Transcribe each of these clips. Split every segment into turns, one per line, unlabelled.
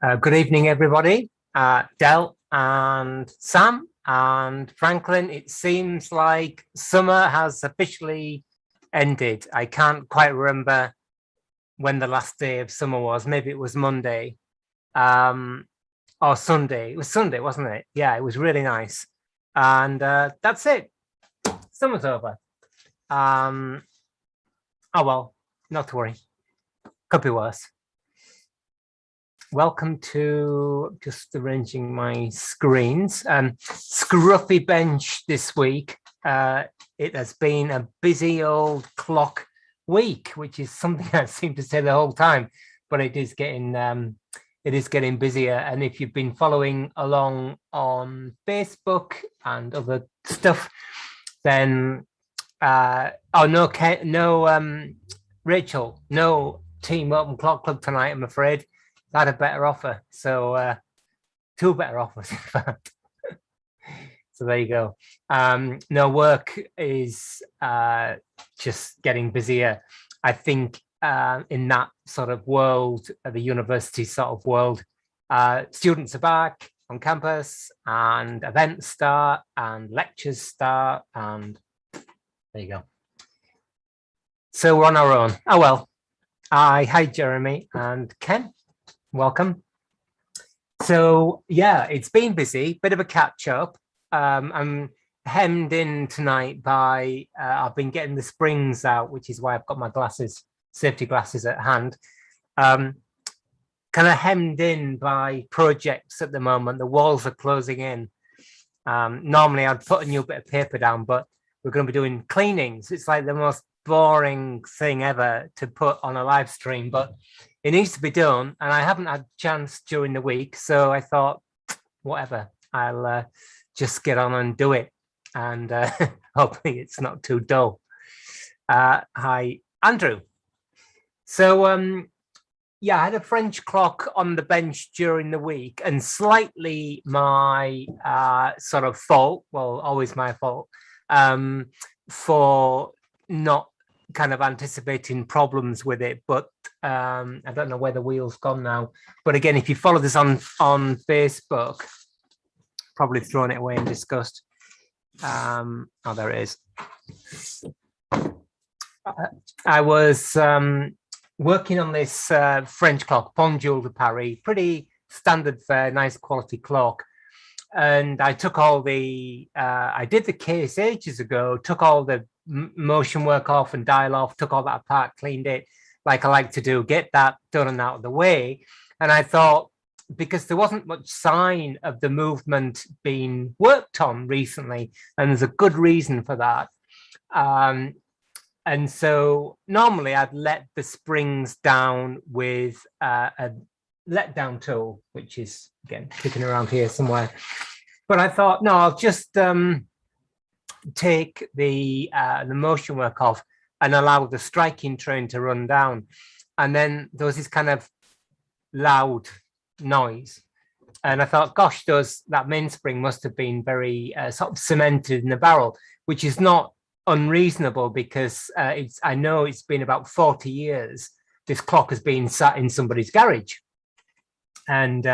Good evening, everybody. Del and Sam and Franklin, it seems like summer has officially ended. I can't quite remember when the last day of summer was. Maybe it was Monday or Sunday. It was Sunday, wasn't it? Yeah, it was really nice. And that's it. Summer's over. Oh, well, not to worry. Could be worse. Welcome to just arranging my screens. Scruffy bench this week. It has been a busy old clock week, which is something I seem to say the whole time, but it is getting busier. And if you've been following along on Facebook and other stuff, then Rachel, no Team Open Clock Club tonight, I'm afraid. Had a better offer, so two better offers in fact. So there you go. No, work is just getting busier. I think in that sort of world, the university sort of world, students are back on campus and events start and lectures start, and there you go. So we're on our own. Oh well. Hi Jeremy and Ken. Welcome. So yeah, it's been busy, bit of a catch up. I'm hemmed in tonight by, I've been getting the springs out, which is why I've got my glasses, safety glasses at hand. Kind of hemmed in by projects at the moment. The walls are closing in. Normally I'd put a new bit of paper down, but we're going to be doing cleanings. It's like the most boring thing ever to put on a live stream, but it needs to be done, and I haven't had a chance during the week, so I thought, whatever, I'll just get on and do it, and hopefully it's not too dull. Hi, Andrew. So, yeah, I had a French clock on the bench during the week, and slightly my sort of fault, well, always my fault, for not kind of anticipating problems with it, but I don't know where the wheel's gone now. But again, if you follow this on Facebook, probably thrown it away in disgust. Oh, there it is. I was working on this French clock, Pendule de Paris, pretty standard fare, nice quality clock. And I took all the, I did the case ages ago, took all the motion work off and dial off, took all that apart, cleaned it like I like to do, get that done and out of the way. And I thought, because there wasn't much sign of the movement being worked on recently, and there's a good reason for that. And so normally I'd let the springs down with a letdown tool, which is, again, kicking around here somewhere. But I thought, no, I'll just take the motion work off and allow the striking train to run down. And then there was this kind of loud noise. And I thought, gosh, that mainspring must have been very sort of cemented in the barrel, which is not unreasonable because I know it's been about 40 years this clock has been sat in somebody's garage. And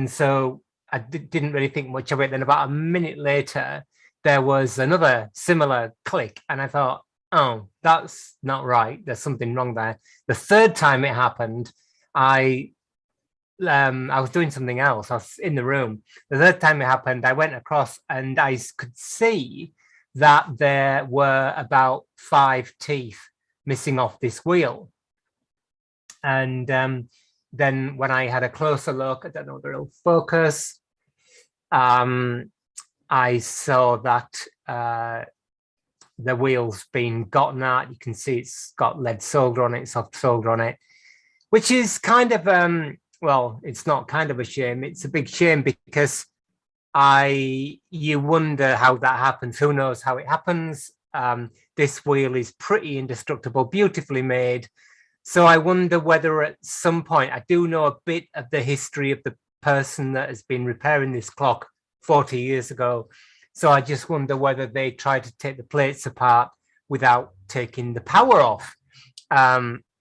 so I didn't really think much of it. Then about a minute later, there was another similar click, and I thought, oh, that's not right. There's something wrong there. The third time it happened, I was doing something else. I was in the room. The third time it happened, I went across and I could see that there were about 5 teeth missing off this wheel. And then when I had a closer look, I don't know, the real focus, I saw that the wheel's been gotten at. You can see it's got lead solder on it, soft solder on it, which is kind of, well, it's not kind of a shame. It's a big shame because you wonder how that happens. Who knows how it happens? This wheel is pretty indestructible, beautifully made. So I wonder whether at some point, I do know a bit of the history of the person that has been repairing this clock 40 years ago. So I just wonder whether they tried to take the plates apart without taking the power off.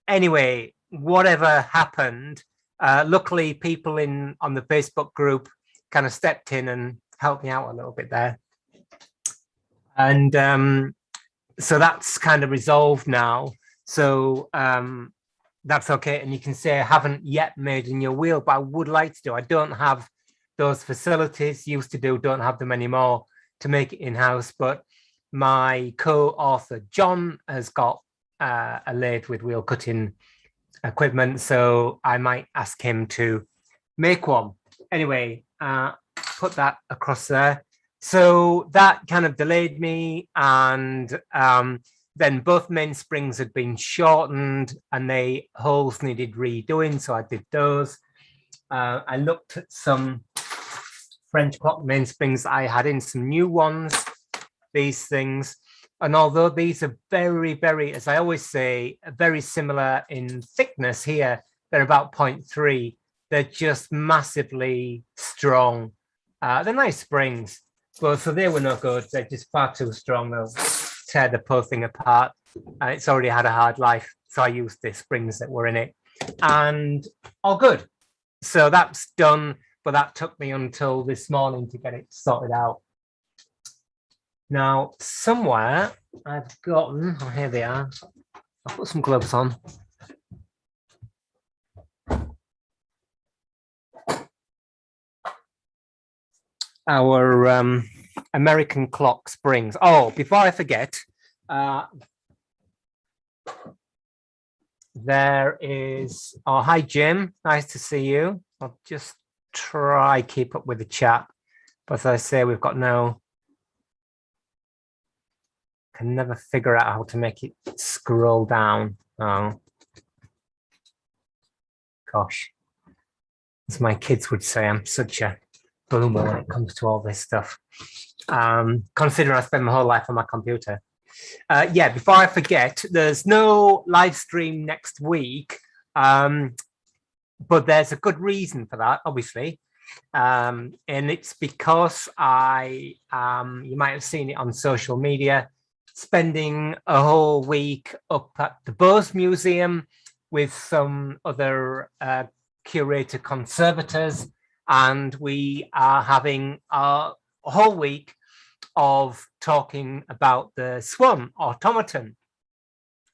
Anyway, whatever happened, Luckily, people on the Facebook group kind of stepped in and helped me out a little bit there. And so that's kind of resolved now. So that's okay. And you can say I haven't yet made a new wheel, but I would like to do. I don't have those facilities, used to do, don't have them anymore to make it in-house. But my co-author, John, has got a lathe with wheel cutting equipment. So I might ask him to make one. Anyway, put that across there. So that kind of delayed me, and then both mainsprings had been shortened and the holes needed redoing, so I did those. I looked at some French clock mainsprings I had in, some new ones, these things. And although these are very, very, as I always say, very similar in thickness here, they're about 0.3. They're just massively strong. They're nice springs, but so they were no good. They're just far too strong. They'll tear the whole thing apart. It's already had a hard life, so I used the springs that were in it, and all good. So that's done, but that took me until this morning to get it sorted out. Now, somewhere I've gotten, oh, here they are. I'll put some gloves on. Our American clock springs. Oh, before I forget, there is, oh, hi, Jim. Nice to see you. I'll just try keep up with the chat. But as I say, we've got no, can never figure out how to make it scroll down. Oh, gosh. As my kids would say, I'm such a boomer when it comes to all this stuff. Considering I spend my whole life on my computer. Yeah, before I forget, there's no live stream next week, but there's a good reason for that, obviously. And it's because you might have seen it on social media, spending a whole week up at the Bose Museum with some other curator conservators, and we are having a whole week of talking about the Swan automaton.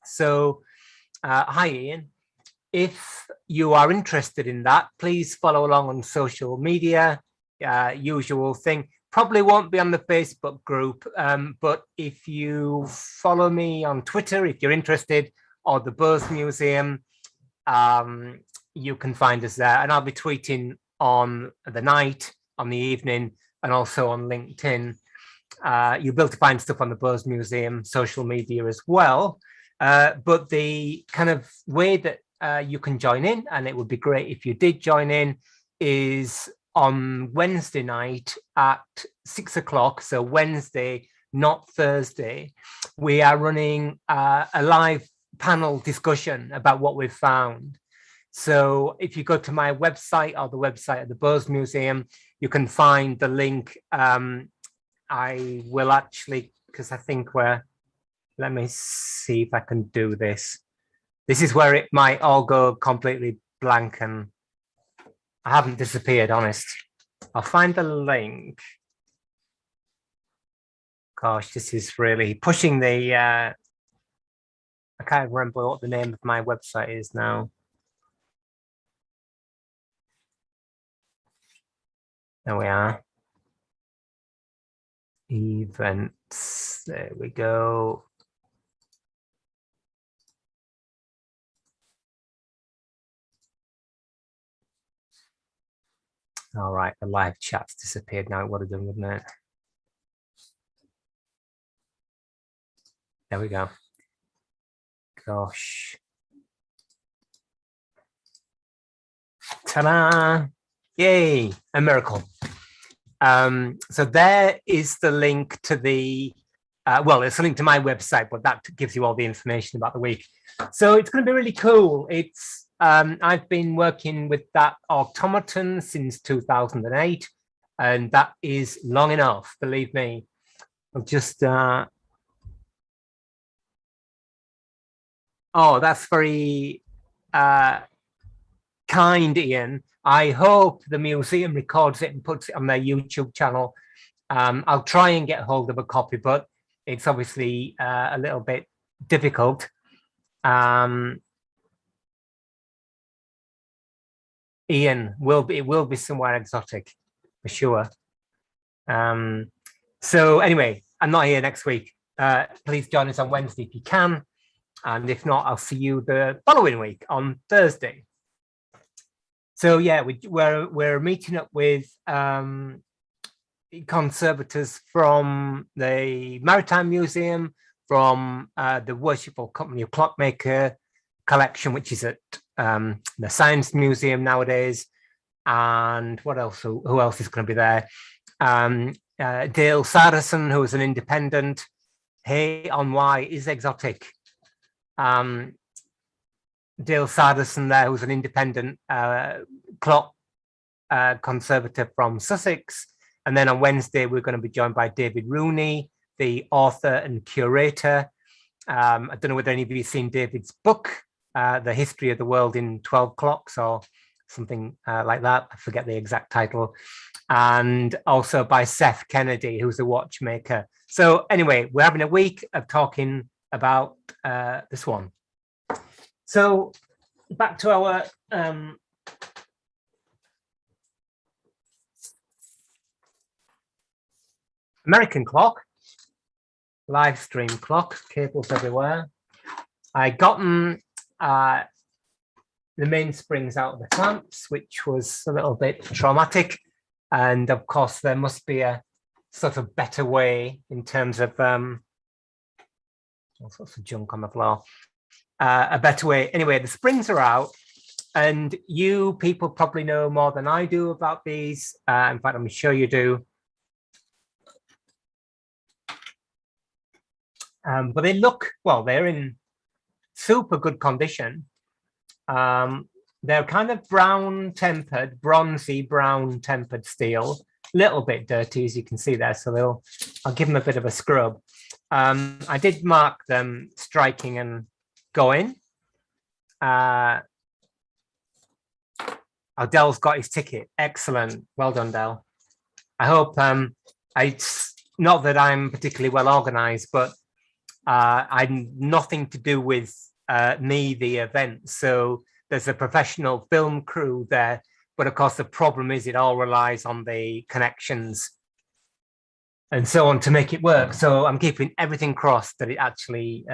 So, hi Ian. If you are interested in that, please follow along on social media, usual thing. Probably won't be on the Facebook group, but if you follow me on Twitter, if you're interested, or the Bose Museum, you can find us there. And I'll be tweeting on the night, on the evening, and also on LinkedIn. You'll be able to find stuff on the Bose Museum social media as well. But the kind of way that you can join in, and it would be great if you did join in, is on Wednesday night at 6 o'clock. So Wednesday, not Thursday, we are running a live panel discussion about what we've found. So if you go to my website or the website of the Bose Museum, you can find the link. I will actually, because I think let me see if I can do this. This is where it might all go completely blank, and I haven't disappeared, honest. I'll find the link. Gosh, this is really pushing the, I can't remember what the name of my website is now. There we are. Events, there we go. All right, the live chat's disappeared now. It would have done, wouldn't it? There we go. Gosh. Ta-da! Yay, a miracle. So there is the link to the, well, it's a link to my website, but that gives you all the information about the week. So it's going to be really cool. It's, I've been working with that automaton since 2008, and that is long enough, believe me. I'll just, oh, that's very, kind, Ian. I hope the museum records it and puts it on their YouTube channel. I'll try and get hold of a copy, but it's obviously a little bit difficult. Ian, it will be somewhere exotic for sure. So anyway, I'm not here next week. Please join us on Wednesday if you can. And if not, I'll see you the following week on Thursday. So yeah, we're meeting up with conservators from the Maritime Museum, from the Worshipful Company of Clockmaker collection, which is at the Science Museum nowadays. And what else? Who else is going to be there? Dale Sanderson, who is an independent. Hey, on why is exotic. Dale Sanderson there, who's an independent clock conservator from Sussex. And then on Wednesday, we're going to be joined by David Rooney, the author and curator. I don't know whether any of you have seen David's book, The History of the World in 12 Clocks or something like that. I forget the exact title. And also by Seth Kennedy, who's a watchmaker. So anyway, we're having a week of talking about this one. So back to our American clock, live stream clock, cables everywhere. I gotten the mainsprings out of the clamps, which was a little bit traumatic. And of course, there must be a sort of better way in terms of all sorts of junk on the floor. A better way. Anyway, the springs are out, and you people probably know more than I do about these. In fact, I'm sure you do. But they look, well, they're in super good condition. They're kind of brown tempered, bronzy brown tempered steel, little bit dirty, as you can see there. So I'll give them a bit of a scrub. I did mark them striking and going. Dell's got his ticket. Excellent. Well done, Dell. I hope it's not that I'm particularly well organized, but I'm nothing to do with me, the event. So there's a professional film crew there, but of course the problem is it all relies on the connections and so on to make it work. So I'm keeping everything crossed that it actually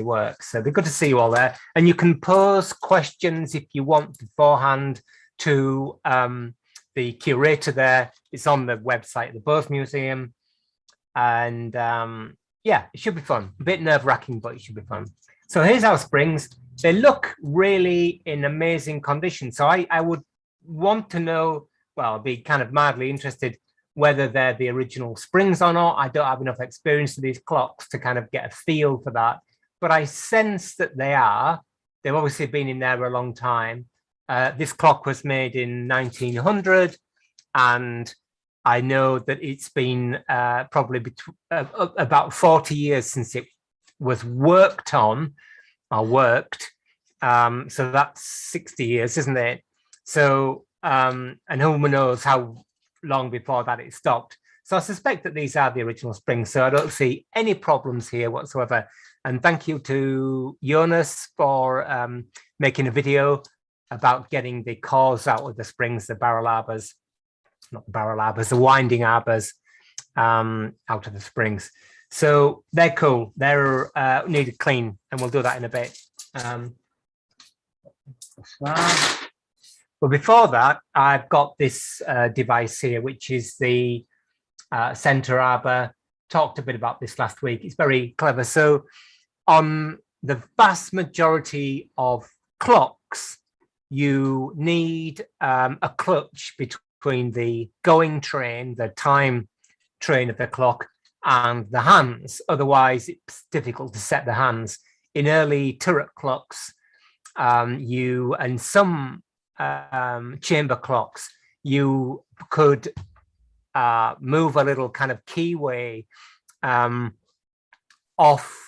works. So it'd be good to see you all there. And you can pose questions if you want beforehand to the curator there. It's on the website of the Both Museum. And yeah, it should be fun. A bit nerve-wracking, but it should be fun. So here's our springs. They look really in amazing condition. So I would want to know, well, I'd be kind of madly interested whether they're the original springs or not. I don't have enough experience with these clocks to kind of get a feel for that, but I sense that they are. They've obviously been in there a long time. This clock was made in 1900, and I know that it's been probably about 40 years since it was worked on or worked. So that's 60 years, isn't it? So, and who knows how long before that it stopped. So I suspect that these are the original springs. So I don't see any problems here whatsoever. And thank you to Jonas for making a video about getting the cores out of the springs, the barrel arbors, not the barrel arbors, the winding arbors out of the springs. So they're cool. They're needed clean, and we'll do that in a bit. But before that, I've got this device here, which is the center arbor. Talked a bit about this last week. It's very clever. So on the vast majority of clocks, you need a clutch between the going train, the time train of the clock, and the hands. Otherwise, it's difficult to set the hands. In early turret clocks, and some chamber clocks, you could move a little kind of keyway off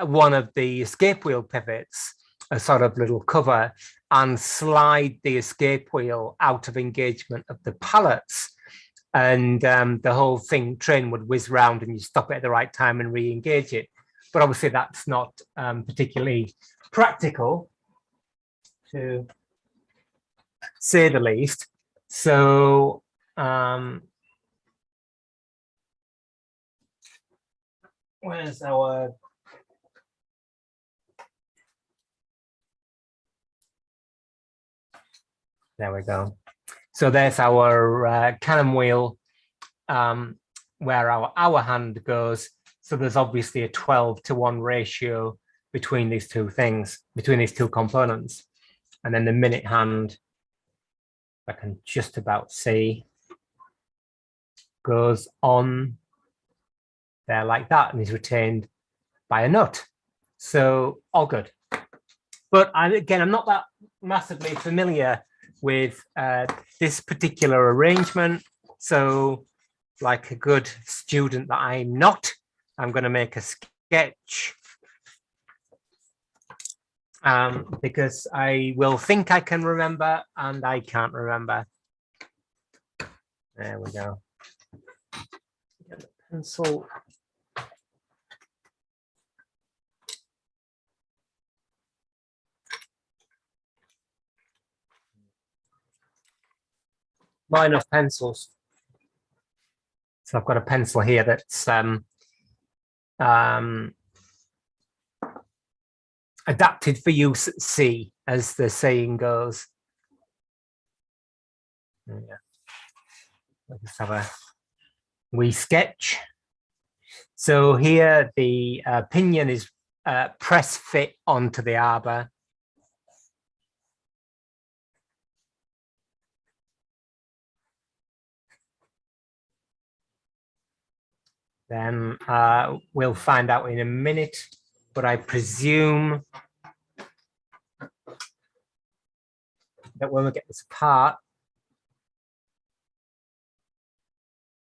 one of the escape wheel pivots, a sort of little cover, and slide the escape wheel out of engagement of the pallets. And the whole train would whiz round and you stop it at the right time and re-engage it. But obviously that's not particularly practical, to say the least. So where's our there we go. So there's our cannon wheel where our hour hand goes. So there's obviously a 12-to-1 ratio between these two things, between these two components. And then the minute hand, I can just about see, goes on there like that and is retained by a nut. So all good. But again, I'm not that massively familiar with this particular arrangement. So like a good student that I'm not, I'm going to make a sketch because I will think I can remember and I can't remember. There we go. Get the pencil. Not enough pencils. So I've got a pencil here that's adapted for use at sea, as the saying goes. Yeah. Let's have a wee sketch. So here the pinion is press fit onto the arbor. Then we'll find out in a minute, but I presume that when we get this apart,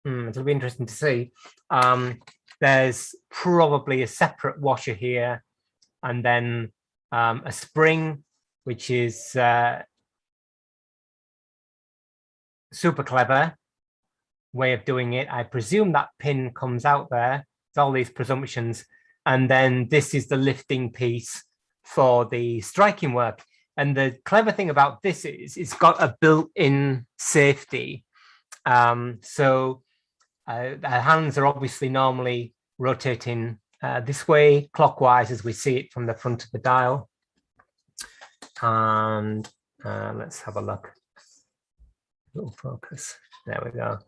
it'll be interesting to see. There's probably a separate washer here, and then a spring, which is super clever way of doing it. I presume that pin comes out there. It's all these presumptions. And then this is the lifting piece for the striking work. And the clever thing about this is it's got a built-in safety. So the hands are obviously normally rotating this way, clockwise, as we see it from the front of the dial. And let's have a look. Little focus. There we go.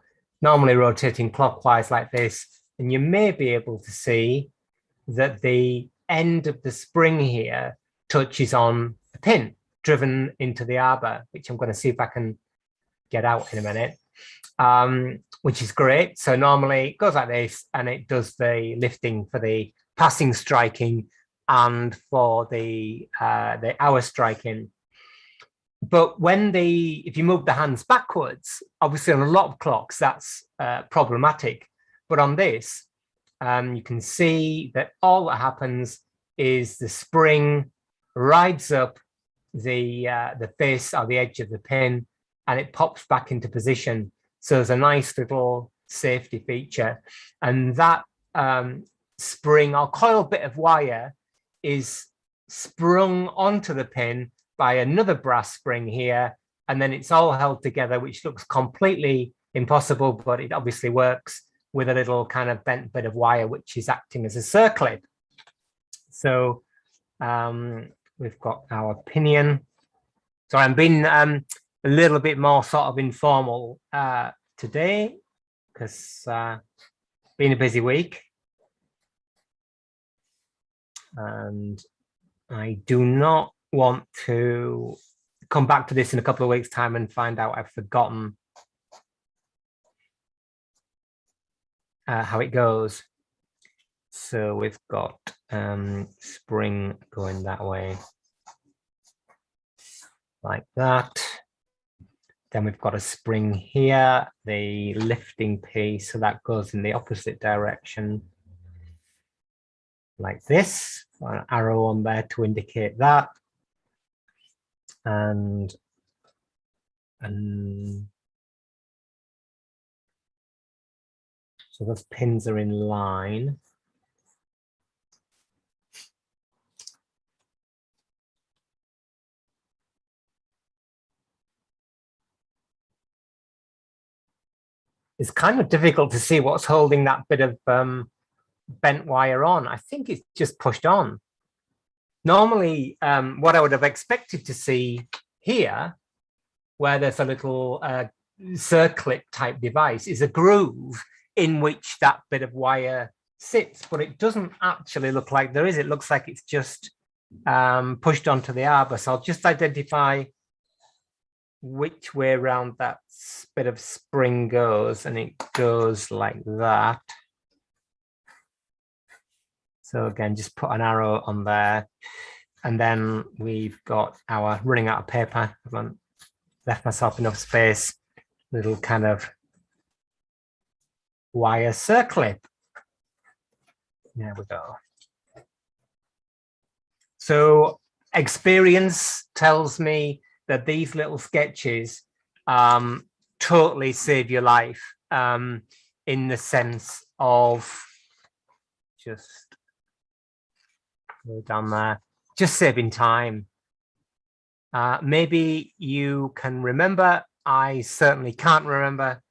Normally rotating clockwise like this. And you may be able to see that the end of the spring here touches on a pin driven into the arbor, which I'm going to see if I can get out in a minute, which is great. So normally it goes like this and it does the lifting for the passing striking and for the hour striking. But when if you move the hands backwards, obviously on a lot of clocks, that's problematic. But on this, you can see that all that happens is the spring rides up the face or the edge of the pin and it pops back into position. So there's a nice little safety feature. And that spring or coil bit of wire is sprung onto the pin by another brass spring here, and then it's all held together, which looks completely impossible, but it obviously works with a little kind of bent bit of wire, which is acting as a circlip. So we've got our pinion. So I'm being a little bit more sort of informal today, because been a busy week. And I do not want to come back to this in a couple of weeks' time and find out I've forgotten how it goes. So we've got spring going that way, like that. Then we've got a spring here, the lifting piece, so that goes in the opposite direction, like this. An arrow on there to indicate that. and so those pins are in line. It's kind of difficult to see what's holding that bit of bent wire on. I think it's just pushed on. Normally, what I would have expected to see here, where there's a little circlip type device, is a groove in which that bit of wire sits, but it doesn't actually look like there is. It looks like it's just pushed onto the arbor. So I'll just identify which way around that bit of spring goes, and it goes like that. So again, just put an arrow on there, and then we've got our running out of paper. I haven't left myself enough space. Little kind of wire circlip. There we go. So experience tells me that these little sketches totally save your life, in the sense of just go down there, just saving time. Maybe you can remember. I certainly can't remember,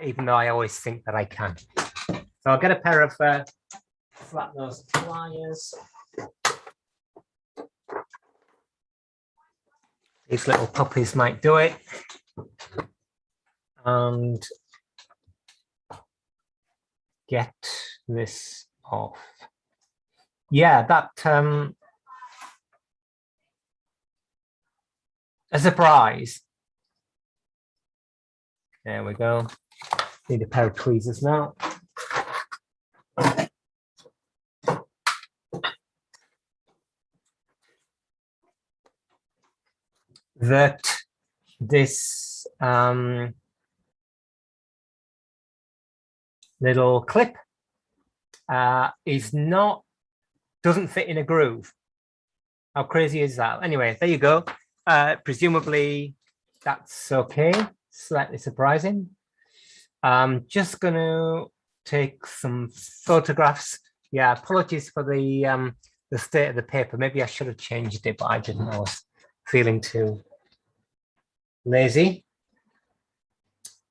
even though I always think that I can. So I'll get a pair of flat nose pliers. These little puppies might do it. And get this off. Yeah, that a surprise. There we go. Need a pair of tweezers now. That this little clip doesn't fit in a groove. How crazy is that? Anyway, there you go. Presumably that's okay. Slightly surprising. I'm just going to take some photographs. Yeah, apologies for the state of the paper. Maybe I should have changed it, but I didn't. I was feeling too lazy.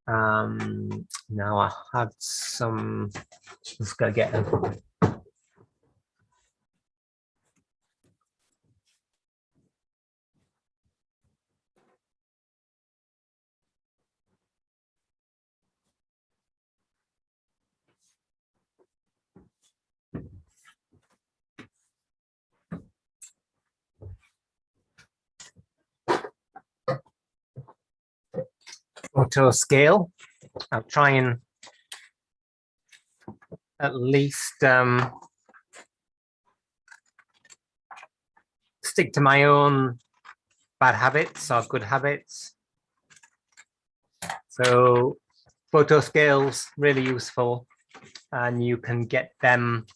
Now I had some. Just gotta get them. Photo scale. I'll try and at least stick to my own bad habits or good habits. So photo scales, really useful, and you can get them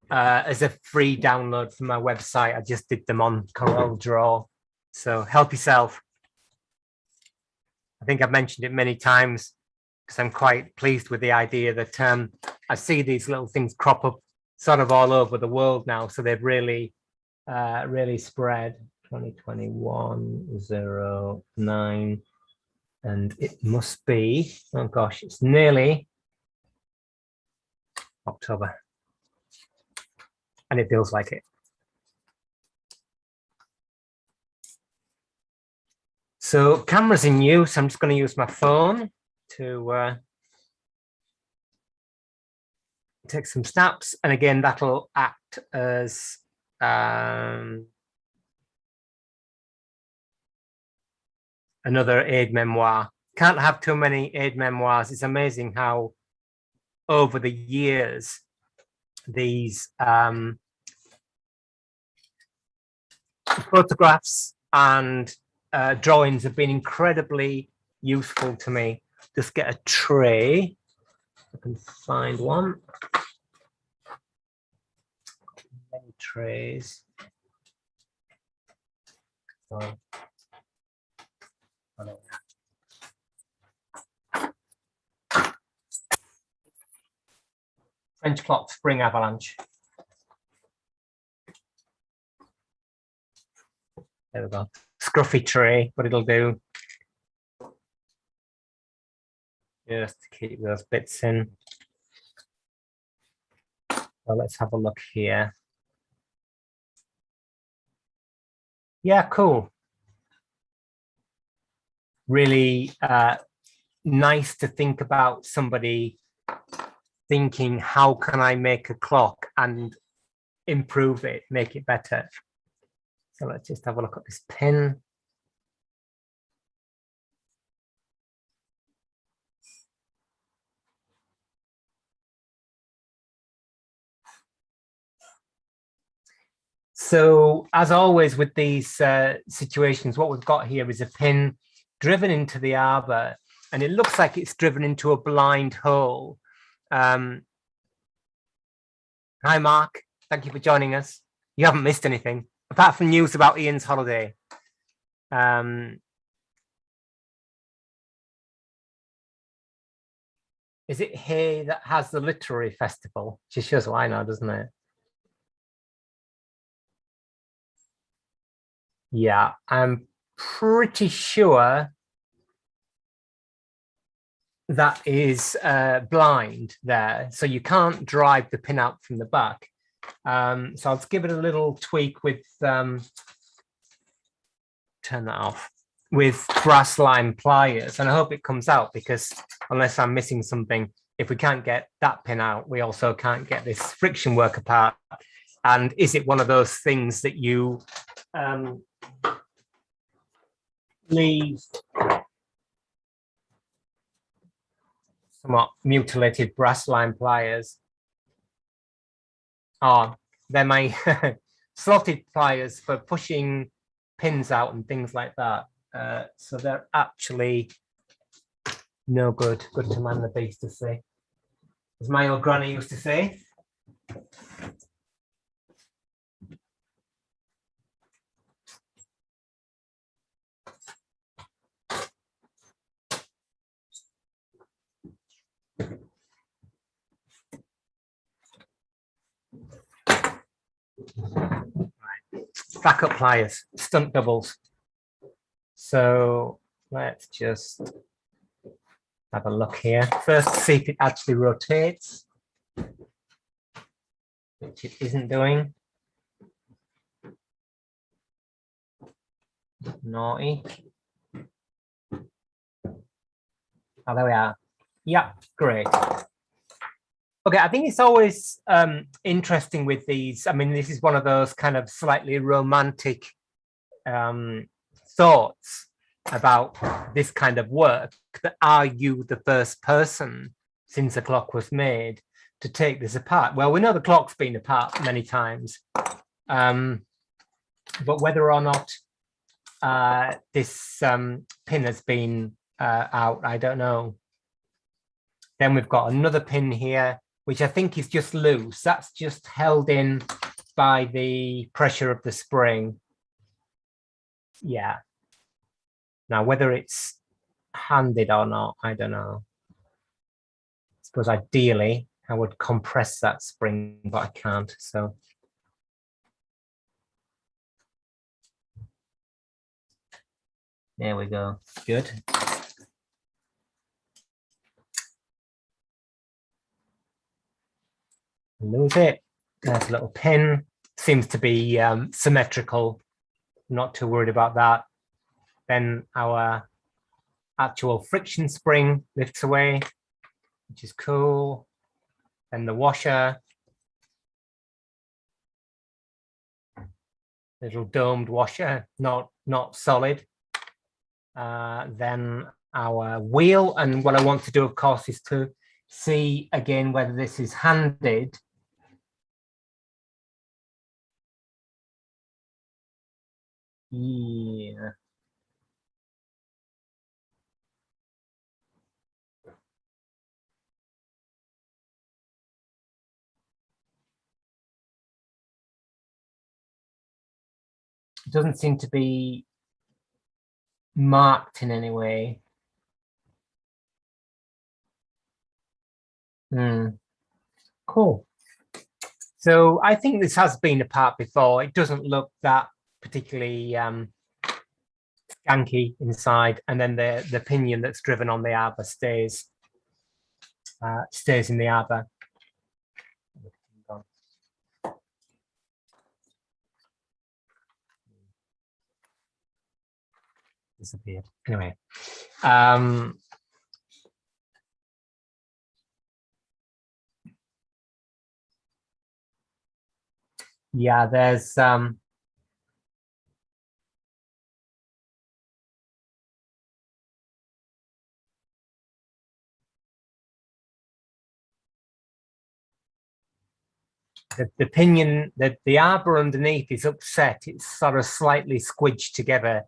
as a free download from my website. I just did them on CorelDRAW, so help yourself. I think I've mentioned it many times because I'm quite pleased with the idea that I see these little things crop up sort of all over the world now. So they've really, really spread. 2021-09, and it must be, oh gosh, it's nearly October. And it feels like it. So cameras in use. I'm just going to use my phone to take some snaps, and again that'll act as another aide-memoire. Can't have too many aide-memoirs. It's amazing how over the years these photographs and drawings have been incredibly useful to me. Just get a tray. I can find one. Many trays. So French clock spring avalanche. There we go. Scruffy tree, but it'll do. Just to keep those bits in. Well, let's have a look here. Yeah, cool. Really nice to think about somebody thinking, how can I make a clock and improve it, make it better? So let's just have a look at this pin. So as always with these situations, what we've got here is a pin driven into the arbor, and it looks like it's driven into a blind hole. Hi, Mark. Thank you for joining us. You haven't missed anything, apart from news about Ian's holiday. Is it Hay that has the literary festival? She shows why now, doesn't it? Yeah, I'm pretty sure that is blind there, so you can't drive the pin out from the back. So I'll give it a little tweak with turn that off, with brass line pliers, and I hope it comes out, because unless I'm missing something, if we can't get that pin out, we also can't get this friction work apart. And is it one of those things that you leave somewhat mutilated brass line pliers? Oh, they're my slotted pliers for pushing pins out and things like that. So they're actually no good. Good to man the beast, to say, as my old granny used to say. Right. Backup pliers, stunt doubles. So let's just have a look here. First, see if it actually rotates, which it isn't doing. Naughty. Oh, there we are. Yeah, great. Okay, I think it's always interesting with these. I mean, this is one of those kind of slightly romantic thoughts about this kind of work. That are you the first person since a clock was made to take this apart? Well, we know the clock's been apart many times, but whether or not this pin has been out, I don't know. Then we've got another pin here, which I think is just loose. That's just held in by the pressure of the spring. Yeah. Now, whether it's handed or not, I don't know. I suppose ideally I would compress that spring, but I can't. So there we go. Good. Lose it. There's a little pin. Seems to be symmetrical. Not too worried about that. Then our actual friction spring lifts away, which is cool. Then the washer, little domed washer, not solid. Then our wheel, and what I want to do, of course, is to see again whether this is handed. Yeah. It doesn't seem to be marked in any way. Cool. So I think this has been a part before. It doesn't look that particularly skanky inside, and then the pinion that's driven on the arbor stays in the arbor. Disappeared. Anyway, yeah, there's the pinion, the arbor underneath is upset. It's sort of slightly squidged together.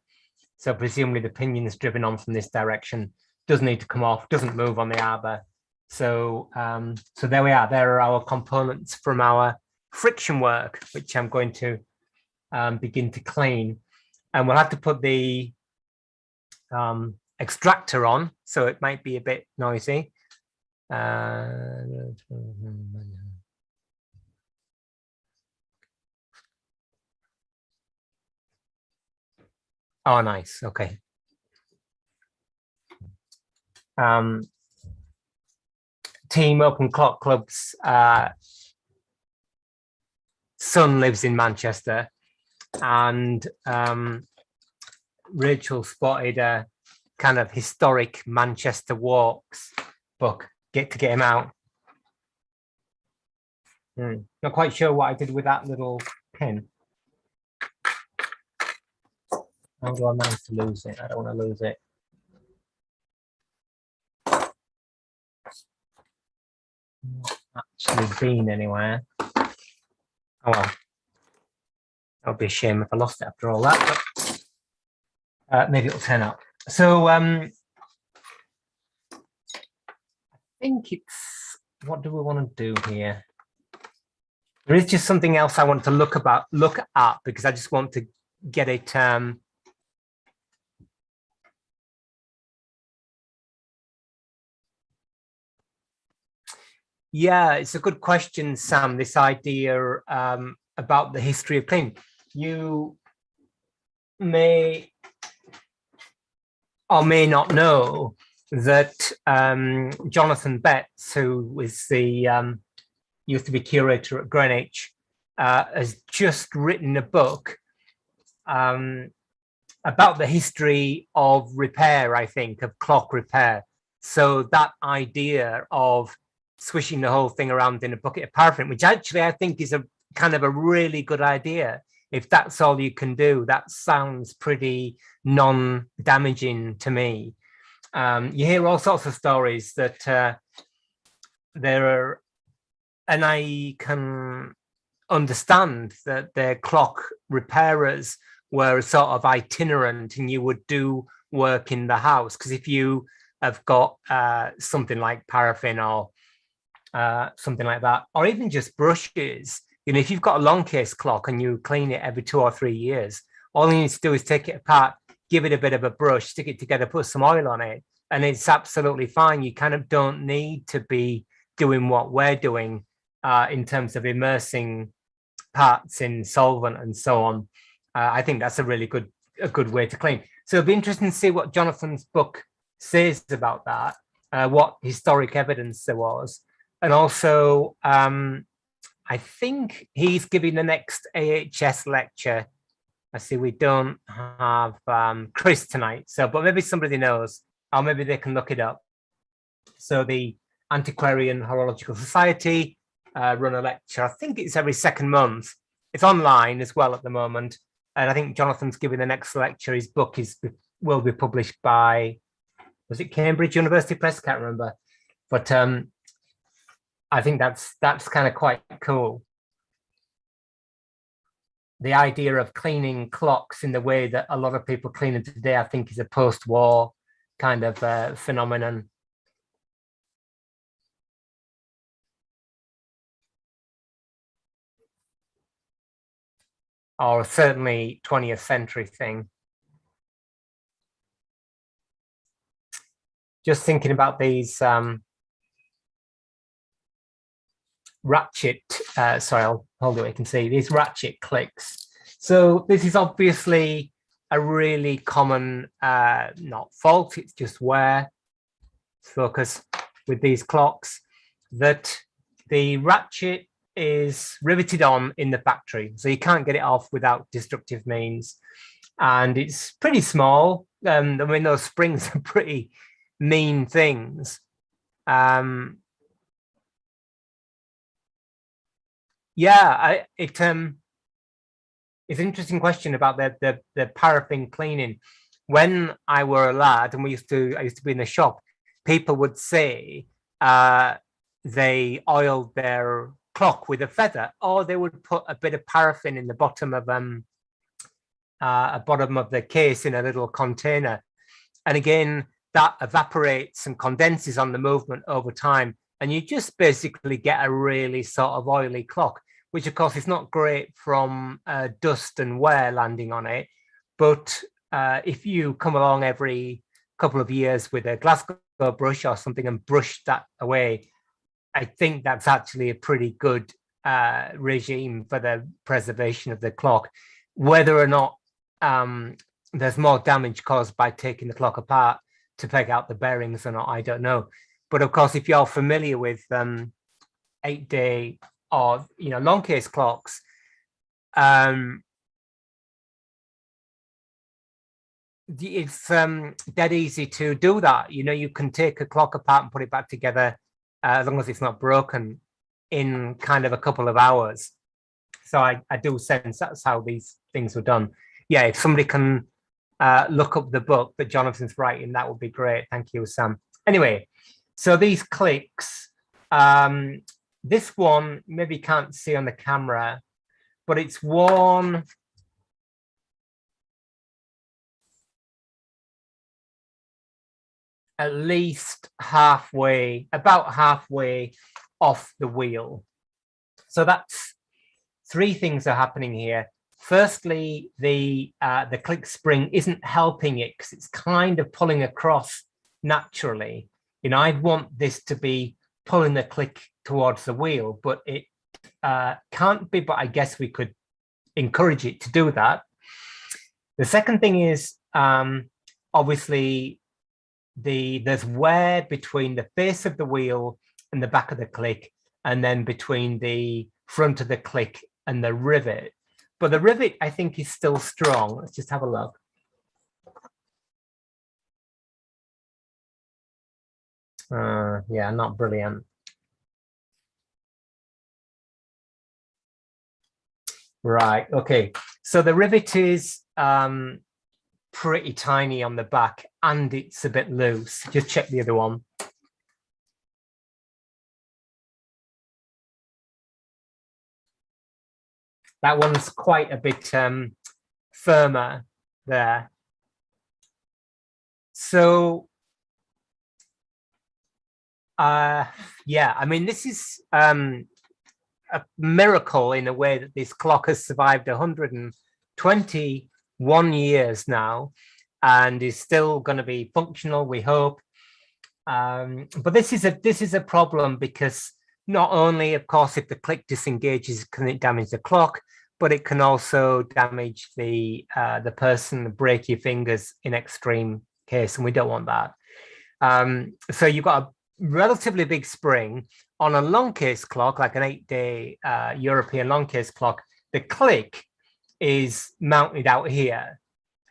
So presumably the pinion is driven on from this direction, doesn't need to come off, doesn't move on the arbor. So, so there we are. There are our components from our friction work, which I'm going to begin to clean. And we'll have to put the extractor on, so it might be a bit noisy. Oh, nice. Okay. Team Open Clock Club's son lives in Manchester, and Rachel spotted a kind of historic Manchester walks book to get him out. Not quite sure what I did with that little pin. How do I manage to lose it? I don't want to lose it. Not actually been anywhere. Oh well. That would be a shame if I lost it after all that, but maybe it'll turn up. So I think it's, what do we want to do here? There is just something else I want to look at because I just want to get it yeah, it's a good question, Sam, this idea about the history of cleaning. You may or may not know that Jonathan Betts, who was the used to be curator at Greenwich, has just written a book about the history of repair, I think, of clock repair. So that idea of swishing the whole thing around in a bucket of paraffin, which actually I think is a kind of a really good idea. If that's all you can do, that sounds pretty non-damaging to me. You hear all sorts of stories that there are, and I can understand that their clock repairers were sort of itinerant and you would do work in the house. Because if you have got something like paraffin or something like that, or even just brushes, you know, if you've got a long case clock and you clean it every 2 or 3 years, all you need to do is take it apart, give it a bit of a brush, stick it together, put some oil on it, and it's absolutely fine. You kind of don't need to be doing what we're doing in terms of immersing parts in solvent and so on. I think that's a really good way to clean. So it'll be interesting to see what Jonathan's book says about that, what historic evidence there was. And also, I think he's giving the next AHS lecture. I see we don't have Chris tonight, so but maybe somebody knows, or maybe they can look it up. So the Antiquarian Horological Society run a lecture. I think it's every second month. It's online as well at the moment, and I think Jonathan's giving the next lecture. His book will be published by, was it Cambridge University Press? Can't remember, but I think that's kind of quite cool. The idea of cleaning clocks in the way that a lot of people clean them today, I think, is a post-war kind of phenomenon. Or certainly 20th century thing. just thinking about these ratchet, sorry, I'll hold it, you can see these ratchet clicks. So this is obviously a really common, not fault, it's just wear, focus with these clocks, that the ratchet is riveted on in the factory. So you can't get it off without destructive means. And it's pretty small. I mean, those springs are pretty mean things. Yeah, it's an interesting question about the paraffin cleaning. When I were a lad and I used to be in the shop, people would say they oiled their clock with a feather, or they would put a bit of paraffin in the bottom of the case in a little container. And again, that evaporates and condenses on the movement over time. And you just basically get a really sort of oily clock, which of course is not great from dust and wear landing on it. But if you come along every couple of years with a Glasgow brush or something and brush that away, I think that's actually a pretty good regime for the preservation of the clock. Whether or not there's more damage caused by taking the clock apart to take out the bearings or not, I don't know. But of course, if you're familiar with 8-day or long case clocks, it's dead easy to do that. You can take a clock apart and put it back together as long as it's not broken in kind of a couple of hours. So I do sense that's how these things were done. Yeah, if somebody can look up the book that Jonathan's writing, that would be great. Thank you, Sam. Anyway, so these clicks, this one maybe you can't see on the camera, but it's worn at least about halfway off the wheel. So that's three things are happening here. Firstly, the click spring isn't helping it because it's kind of pulling across naturally. I'd want this to be pulling the click towards the wheel, but it can't be, but I guess we could encourage it to do that. The second thing is, obviously, there's wear between the face of the wheel and the back of the click, and then between the front of the click and the rivet. But the rivet, I think, is still strong. Let's just have a look. Yeah, not brilliant. Right, okay. So the rivet is pretty tiny on the back and it's a bit loose. Just check the other one. That one's quite a bit firmer there. So, yeah, I mean, this is a miracle in a way that this clock has survived 121 years now and is still going to be functional, we hope. But this is a problem because not only, of course, if the click disengages, can it damage the clock, but it can also damage the person, break your fingers in extreme case, and we don't want that. So you've got a relatively big spring on a long case clock, like an 8-day European long case clock. The click is mounted out here,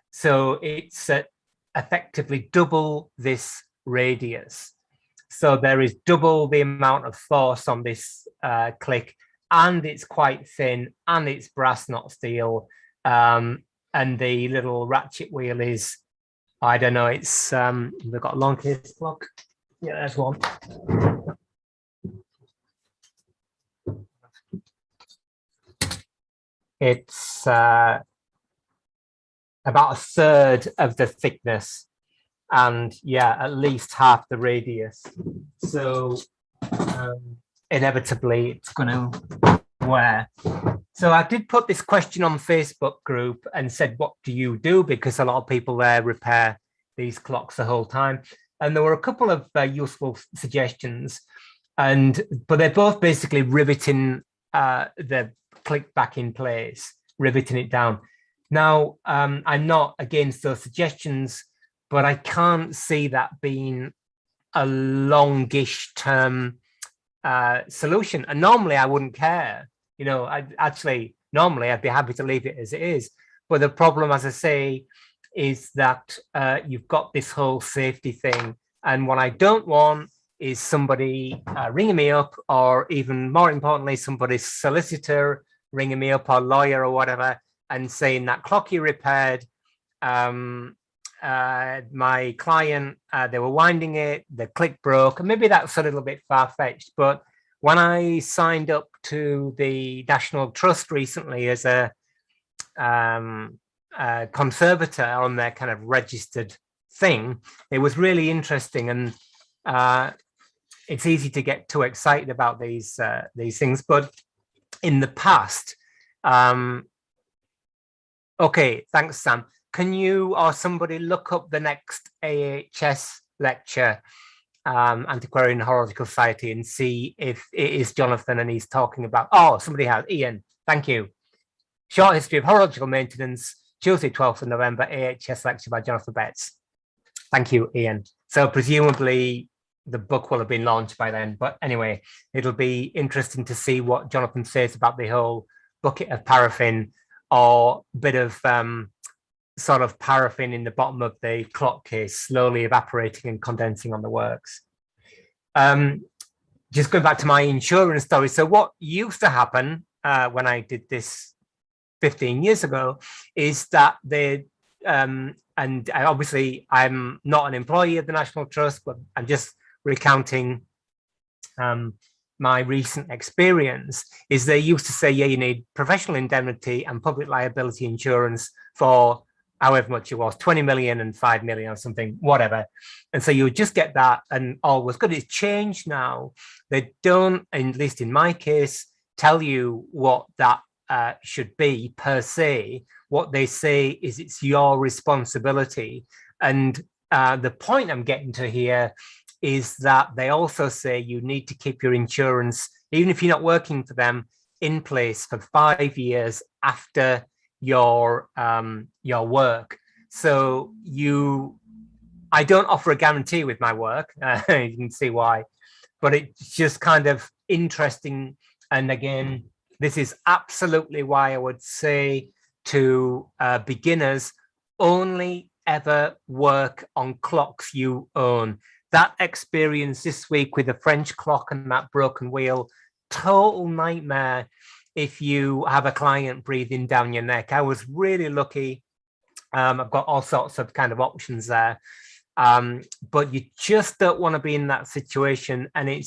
so it's effectively double this radius. So there is double the amount of force on this click, and it's quite thin, and it's brass, not steel. And the little ratchet wheel is, I don't know, it's they've got a long case clock. Yeah, there's one. It's about a third of the thickness, and yeah, at least half the radius. So inevitably it's going to wear. So I did put this question on Facebook group and said, what do you do? Because a lot of people there repair these clocks the whole time. and there were a couple of useful suggestions, but they're both basically riveting the click back in place, riveting it down. Now, I'm not against those suggestions, but I can't see that being a longish term solution. And normally I wouldn't care. You know, normally I'd be happy to leave it as it is. But the problem, as I say, is that you've got this whole safety thing. And what I don't want is somebody ringing me up, or even more importantly, somebody's solicitor ringing me up, or lawyer or whatever, and saying that clock you repaired, my client, they were winding it, the click broke, and maybe that's a little bit far-fetched. But when I signed up to the National Trust recently as a conservator on their kind of registered thing, it was really interesting. And it's easy to get too excited about these things, but in the past, okay, thanks, Sam. Can you or somebody look up the next AHS lecture, Antiquarian and Horological Society, and see if it is Jonathan and he's talking about, oh, somebody has, Ian, thank you. Short History of Horological Maintenance, Tuesday, 12th of November, AHS lecture by Jonathan Betts. Thank you, Ian. So presumably the book will have been launched by then, but anyway, it'll be interesting to see what Jonathan says about the whole bucket of paraffin, or bit of sort of paraffin in the bottom of the clock case, slowly evaporating and condensing on the works. Just going back to my insurance story. So what used to happen when I did this 15 years ago is that they, and obviously I'm not an employee of the National Trust, but I'm just recounting my recent experience, is they used to say, yeah, you need professional indemnity and public liability insurance for however much it was, 20 million and 5 million or something, whatever. And so you would just get that and all was good. It's changed now. They don't, at least in my case, tell you what that should be per se. What they say is it's your responsibility. And the point I'm getting to here is that they also say you need to keep your insurance, even if you're not working for them, in place for 5 years after your work. So I don't offer a guarantee with my work. You can see why, but it's just kind of interesting. And again, this is absolutely why I would say to beginners, only ever work on clocks you own. That experience this week with the French clock and that broken wheel, total nightmare if you have a client breathing down your neck. I was really lucky. I've got all sorts of kind of options there. But you just don't want to be in that situation. And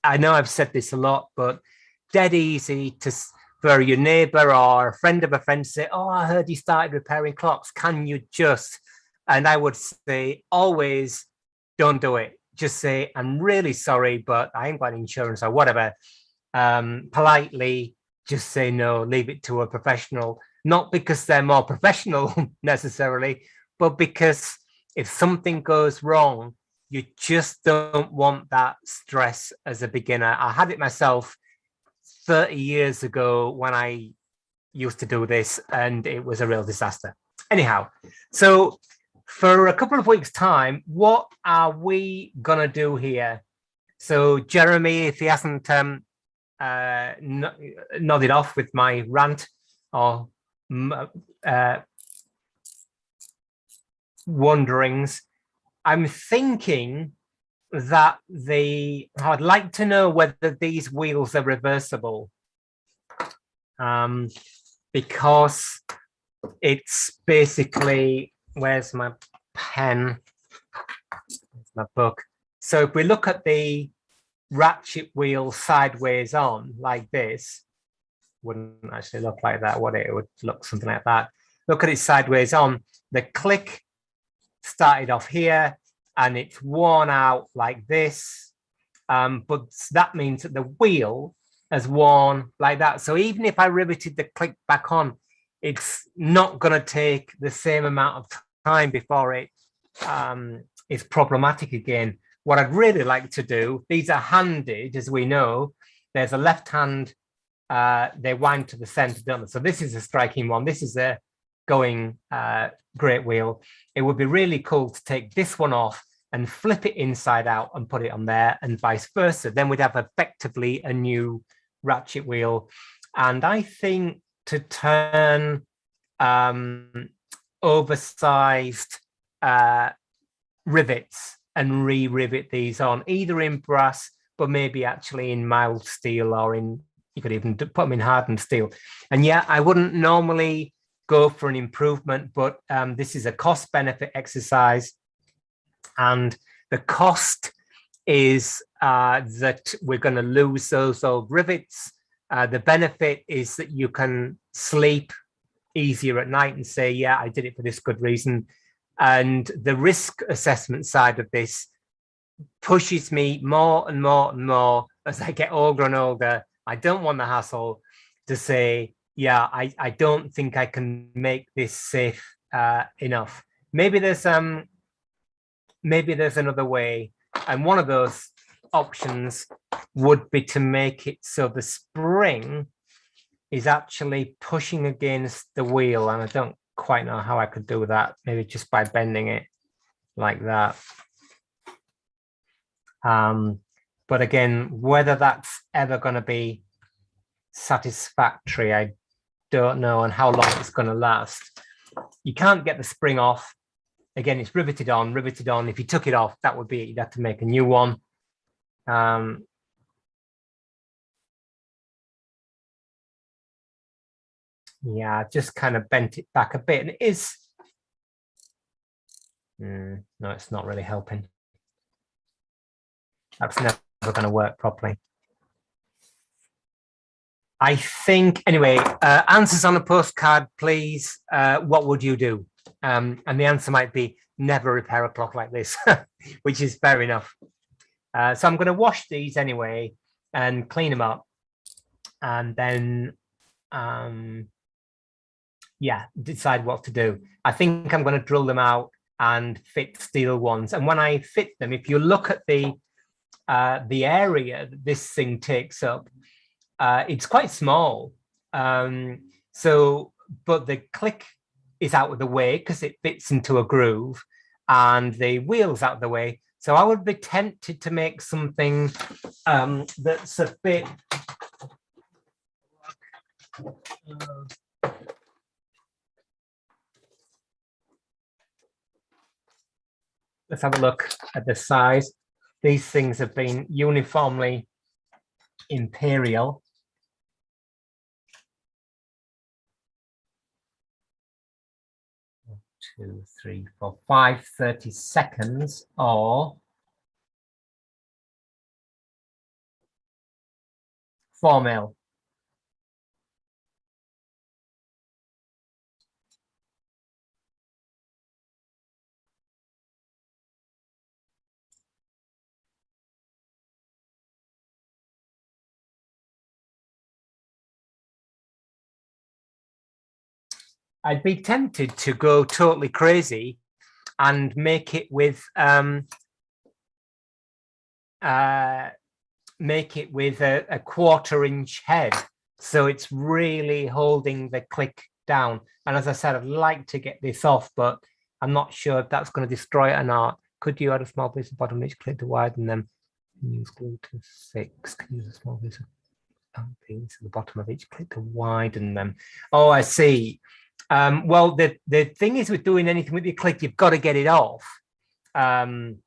I know I've said this a lot, but dead easy for your neighbor or a friend of a friend to say, oh, I heard you started repairing clocks. Can you just? And I would say always, don't do it. Just say, I'm really sorry, but I ain't got insurance or whatever. Politely just say no, leave it to a professional, not because they're more professional necessarily, but because if something goes wrong, you just don't want that stress as a beginner. I had it myself 30 years ago when I used to do this, and it was a real disaster. Anyhow, so for a couple of weeks' time, what are we going to do here? So Jeremy, if he hasn't nodded off with my rant or wonderings, I'm thinking that I'd like to know whether these wheels are reversible, because it's basically, where's my pen? Where's my book? So if we look at the ratchet wheel sideways on like this, wouldn't actually look like that, would it? It would look something like that. Look at it sideways on. The click started off here and it's worn out like this, but that means that the wheel has worn like that. So even if I riveted the click back on, it's not going to take the same amount of time before it is problematic again. What I'd really like to do, these are handed, as we know. There's a left hand, they wind to the center, don't they? So this is a striking one. This is a going great wheel. It would be really cool to take this one off and flip it inside out and put it on there, and vice versa. Then we'd have effectively a new ratchet wheel. And I think to turn oversized rivets and re-rivet these on, either in brass, but maybe actually in mild steel, or in, you could even put them in hardened steel. And yeah, I wouldn't normally go for an improvement, but this is a cost benefit exercise. And the cost is that we're going to lose those old rivets. The benefit is that you can sleep easier at night and say, yeah, I did it for this good reason. And the risk assessment side of this pushes me more and more and more as I get older and older. I don't want the hassle to say, yeah, I don't think I can make this safe enough. Maybe there's another way, and one of those options would be to make it so the spring is actually pushing against the wheel, and I don't quite know how I could do that. Maybe just by bending it like that. But again, whether that's ever going to be satisfactory, I don't know, and how long it's going to last. You can't get the spring off. Again, it's riveted on, riveted on. If you took it off, that would be it. You'd have to make a new one. Yeah, I just kind of bent it back a bit, and it is. No, it's not really helping. That's never going to work properly. I think, anyway, answers on a postcard, please. What would you do? And the answer might be never repair a clock like this, which is fair enough. So I'm going to wash these anyway and clean them up, and then yeah, decide what to do. I think I'm going to drill them out and fit steel ones. And when I fit them, if you look at the area that this thing takes up, it's quite small. So, but the click is out of the way because it fits into a groove, and the wheel's out of the way. So I would be tempted to make something that's a bit. Let's have a look at the size. These things have been uniformly imperial. Two, three, four, 5 30-seconds, or 4 mil. I'd be tempted to go totally crazy and make it with a 1/4-inch head, so it's really holding the click down. And as I said, I'd like to get this off, but I'm not sure if that's going to destroy it or not. Could you add a small piece of bottom each click to widen them? Use glue to fix. Can use a small piece of piece at the bottom of each click to widen them. Oh, I see. Well, the thing is, with doing anything with your click, you've got to get it off. And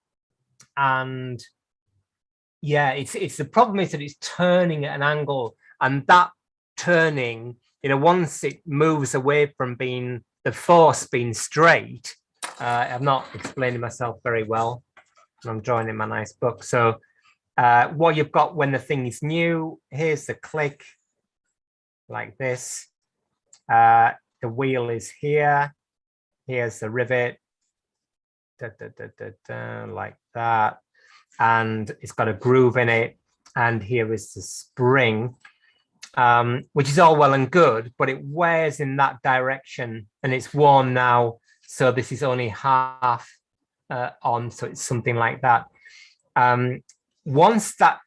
yeah, it's the problem is that it's turning at an angle, and that turning, once it moves away from being the force being straight, I'm not explaining myself very well. I'm drawing in my nice book. So what you've got when the thing is new, here's the click like this. The wheel is here. Here's the rivet, like that. And it's got a groove in it. And here is the spring, which is all well and good, but it wears in that direction, and it's worn now. So this is only half on, so it's something like that. Once that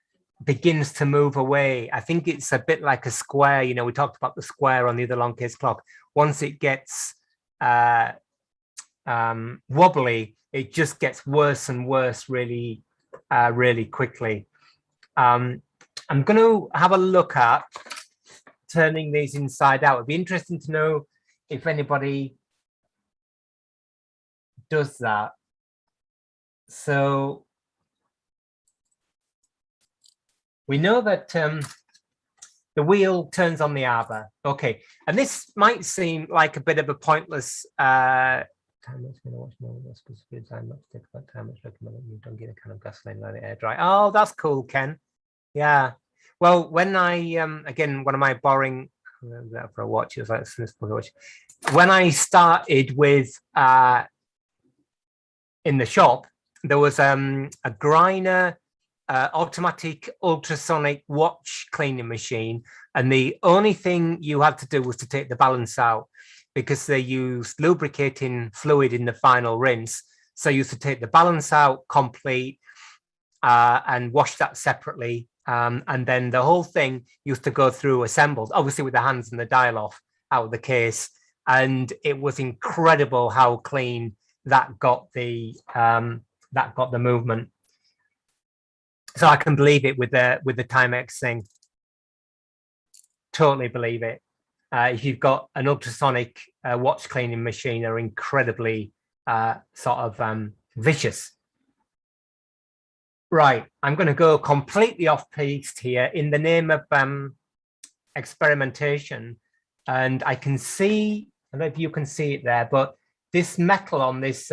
begins to move away, I think it's a bit like a square. You know, we talked about the square on the other long case clock. Once it gets wobbly, it just gets worse and worse really quickly. I'm going to have a look at turning these inside out. It'd be interesting to know if anybody does that. So we know that the wheel turns on the arbor. Okay, and this might seem like a bit of a pointless time much going to watch more specific time not to take about time much recommended you don't get a kind of gasoline let it air dry. Oh, that's cool, Ken. Yeah. Well, when I again, one of my boring for a watch, it was like this watch. When I started with in the shop, there was a Griner automatic ultrasonic watch cleaning machine, and the only thing you had to do was to take the balance out, because they used lubricating fluid in the final rinse. So you used to take the balance out complete and wash that separately. And then the whole thing used to go through assembled, obviously with the hands and the dial off out of the case. And it was incredible how clean that got the movement. So I can believe it with the Timex thing. Totally believe it. If you've got an ultrasonic watch cleaning machine, they're incredibly sort of vicious. Right, I'm going to go completely off piste here in the name of experimentation, and I can see, I don't know if you can see it there, but this metal on this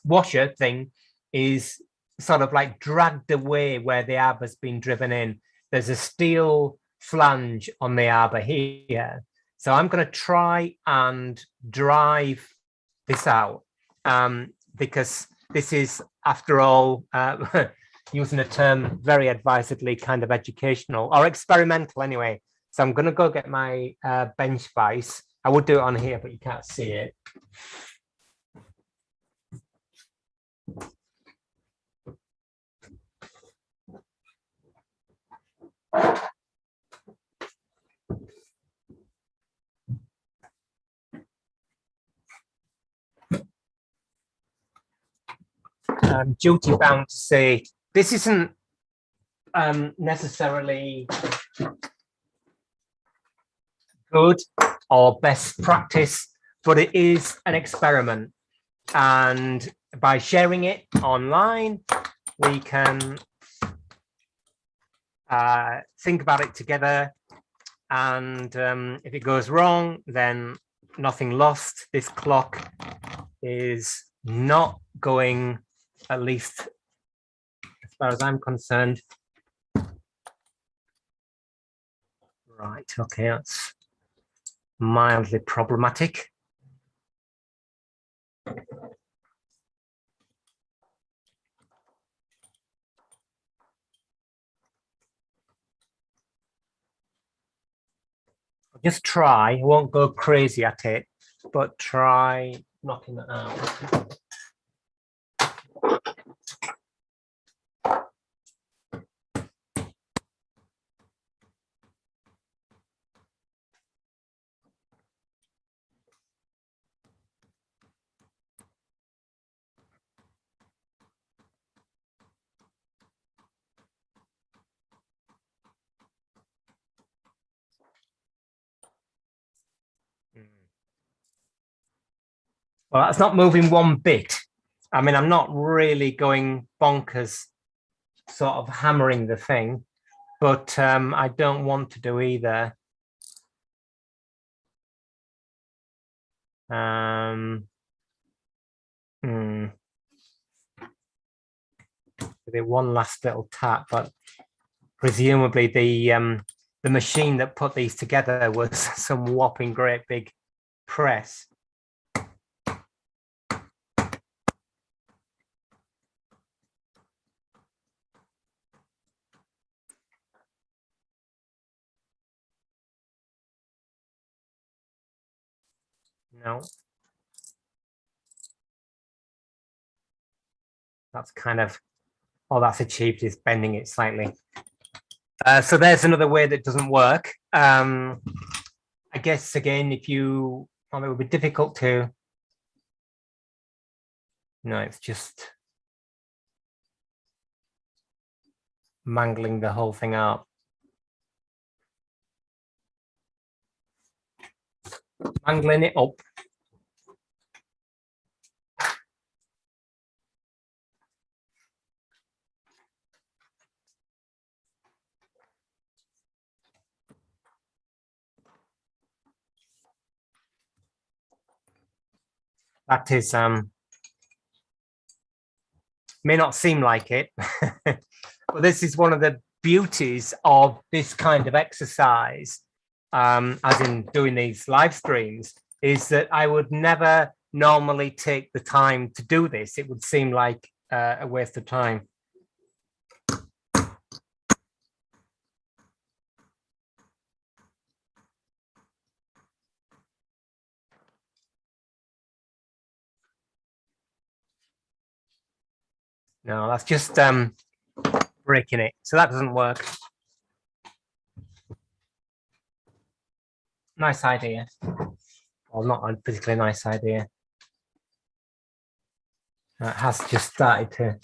washer thing is sort of like dragged away where the arbor's been driven in. There's a steel flange on the arbor here. So I'm going to try and drive this out because this is, after all, using a term very advisedly, kind of educational or experimental anyway. So I'm going to go get my bench vise. I would do it on here, but you can't see it. I'm duty bound to say this isn't necessarily good or best practice, but it is an experiment. And by sharing it online, we can think about it together. And if it goes wrong, then nothing lost. This clock is not going, at least as far as I'm concerned. Right, okay, that's mildly problematic. Just try, I won't go crazy at it, but try knocking that out. Well, that's not moving one bit. I mean, I'm not really going bonkers, sort of hammering the thing, but I don't want to do either. One last little tap, but presumably the machine that put these together was some whopping great big press. No. That's kind of all that's achieved is bending it slightly. So there's another way that doesn't work. I guess again, if you, well, it would be difficult to. No, it's just mangling the whole thing up. Mangling it up. That is, may not seem like it, but this is one of the beauties of this kind of exercise, as in doing these live streams, is that I would never normally take the time to do this. It would seem like a waste of time. No, that's just breaking it. So that doesn't work. Nice idea. Well, not a particularly nice idea. It has just started to.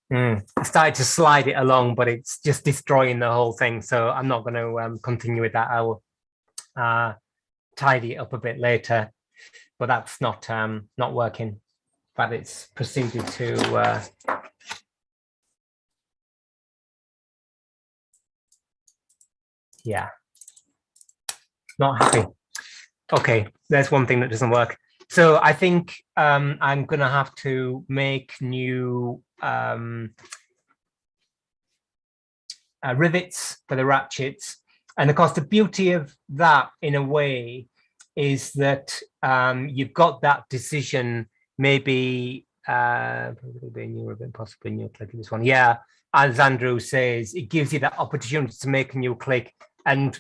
I started to slide it along, but it's just destroying the whole thing. So I'm not going to continue with that. I will tidy it up a bit later, but that's not working. But it's proceeded to yeah, not happy. Okay, there's one thing that doesn't work. So I think I'm going to have to make new rivets for the ratchets. And of course, the beauty of that, in a way, is that you've got that decision. Maybe possibly a new click in this one. Yeah, as Andrew says, it gives you that opportunity to make a new click. And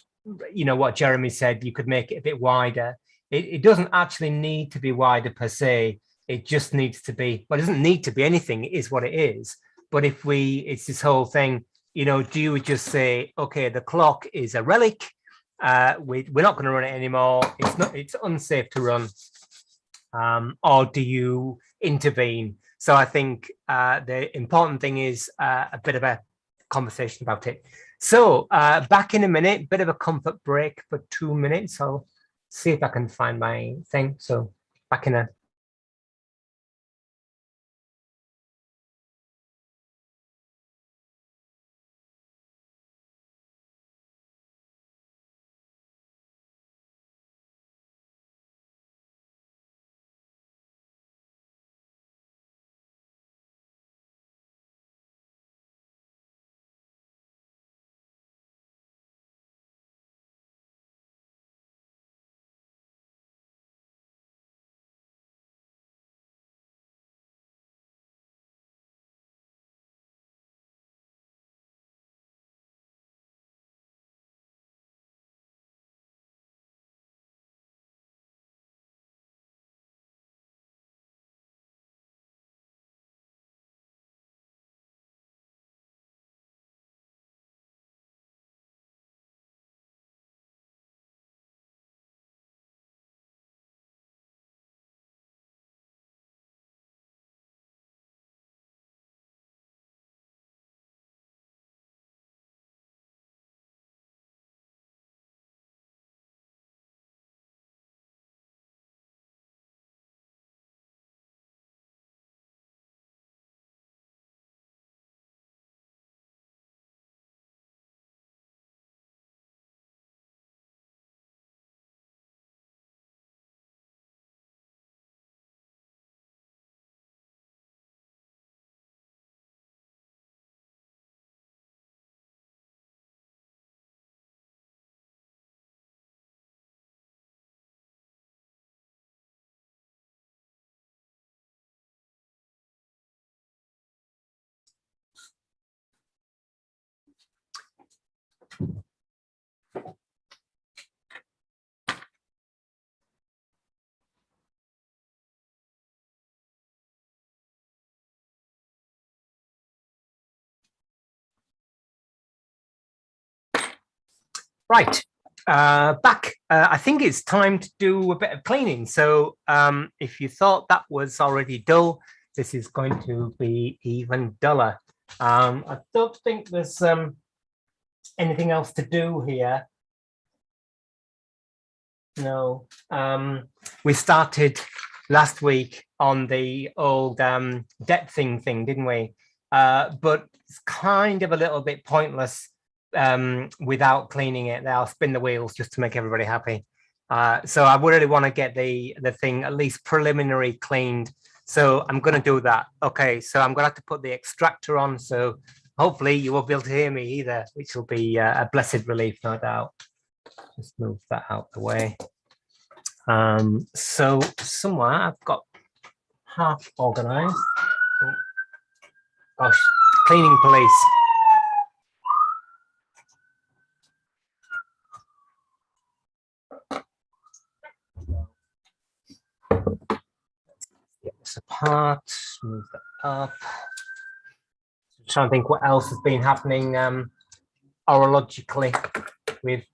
you know what Jeremy said, you could make it a bit wider. It doesn't actually need to be wider per se. It just needs to be. Well, it doesn't need to be anything. It is what it is. But if it's this whole thing. You know, do you just say, okay, the clock is a relic, we're not going to run it anymore, it's unsafe to run, or do you intervene? So I think the important thing is a bit of a conversation about it. So back in a minute, bit of a comfort break for 2 minutes. I'll see if I can find my thing. So back in a Right, back. I think it's time to do a bit of cleaning. So if you thought that was already dull, this is going to be even duller. I don't think there's anything else to do here. No, we started last week on the old depthing thing, didn't we? But it's kind of a little bit pointless without cleaning it. I'll spin the wheels just to make everybody happy. So I really want to get the thing at least preliminary cleaned. So I'm going to do that. Okay, so I'm going to have to put the extractor on. So hopefully you won't be able to hear me either, which will be a blessed relief, no doubt. Just move that out the way. So somewhere I've got half organized. Oh, gosh, cleaning police. Get this apart, move that up. I'm trying to think what else has been happening orologically with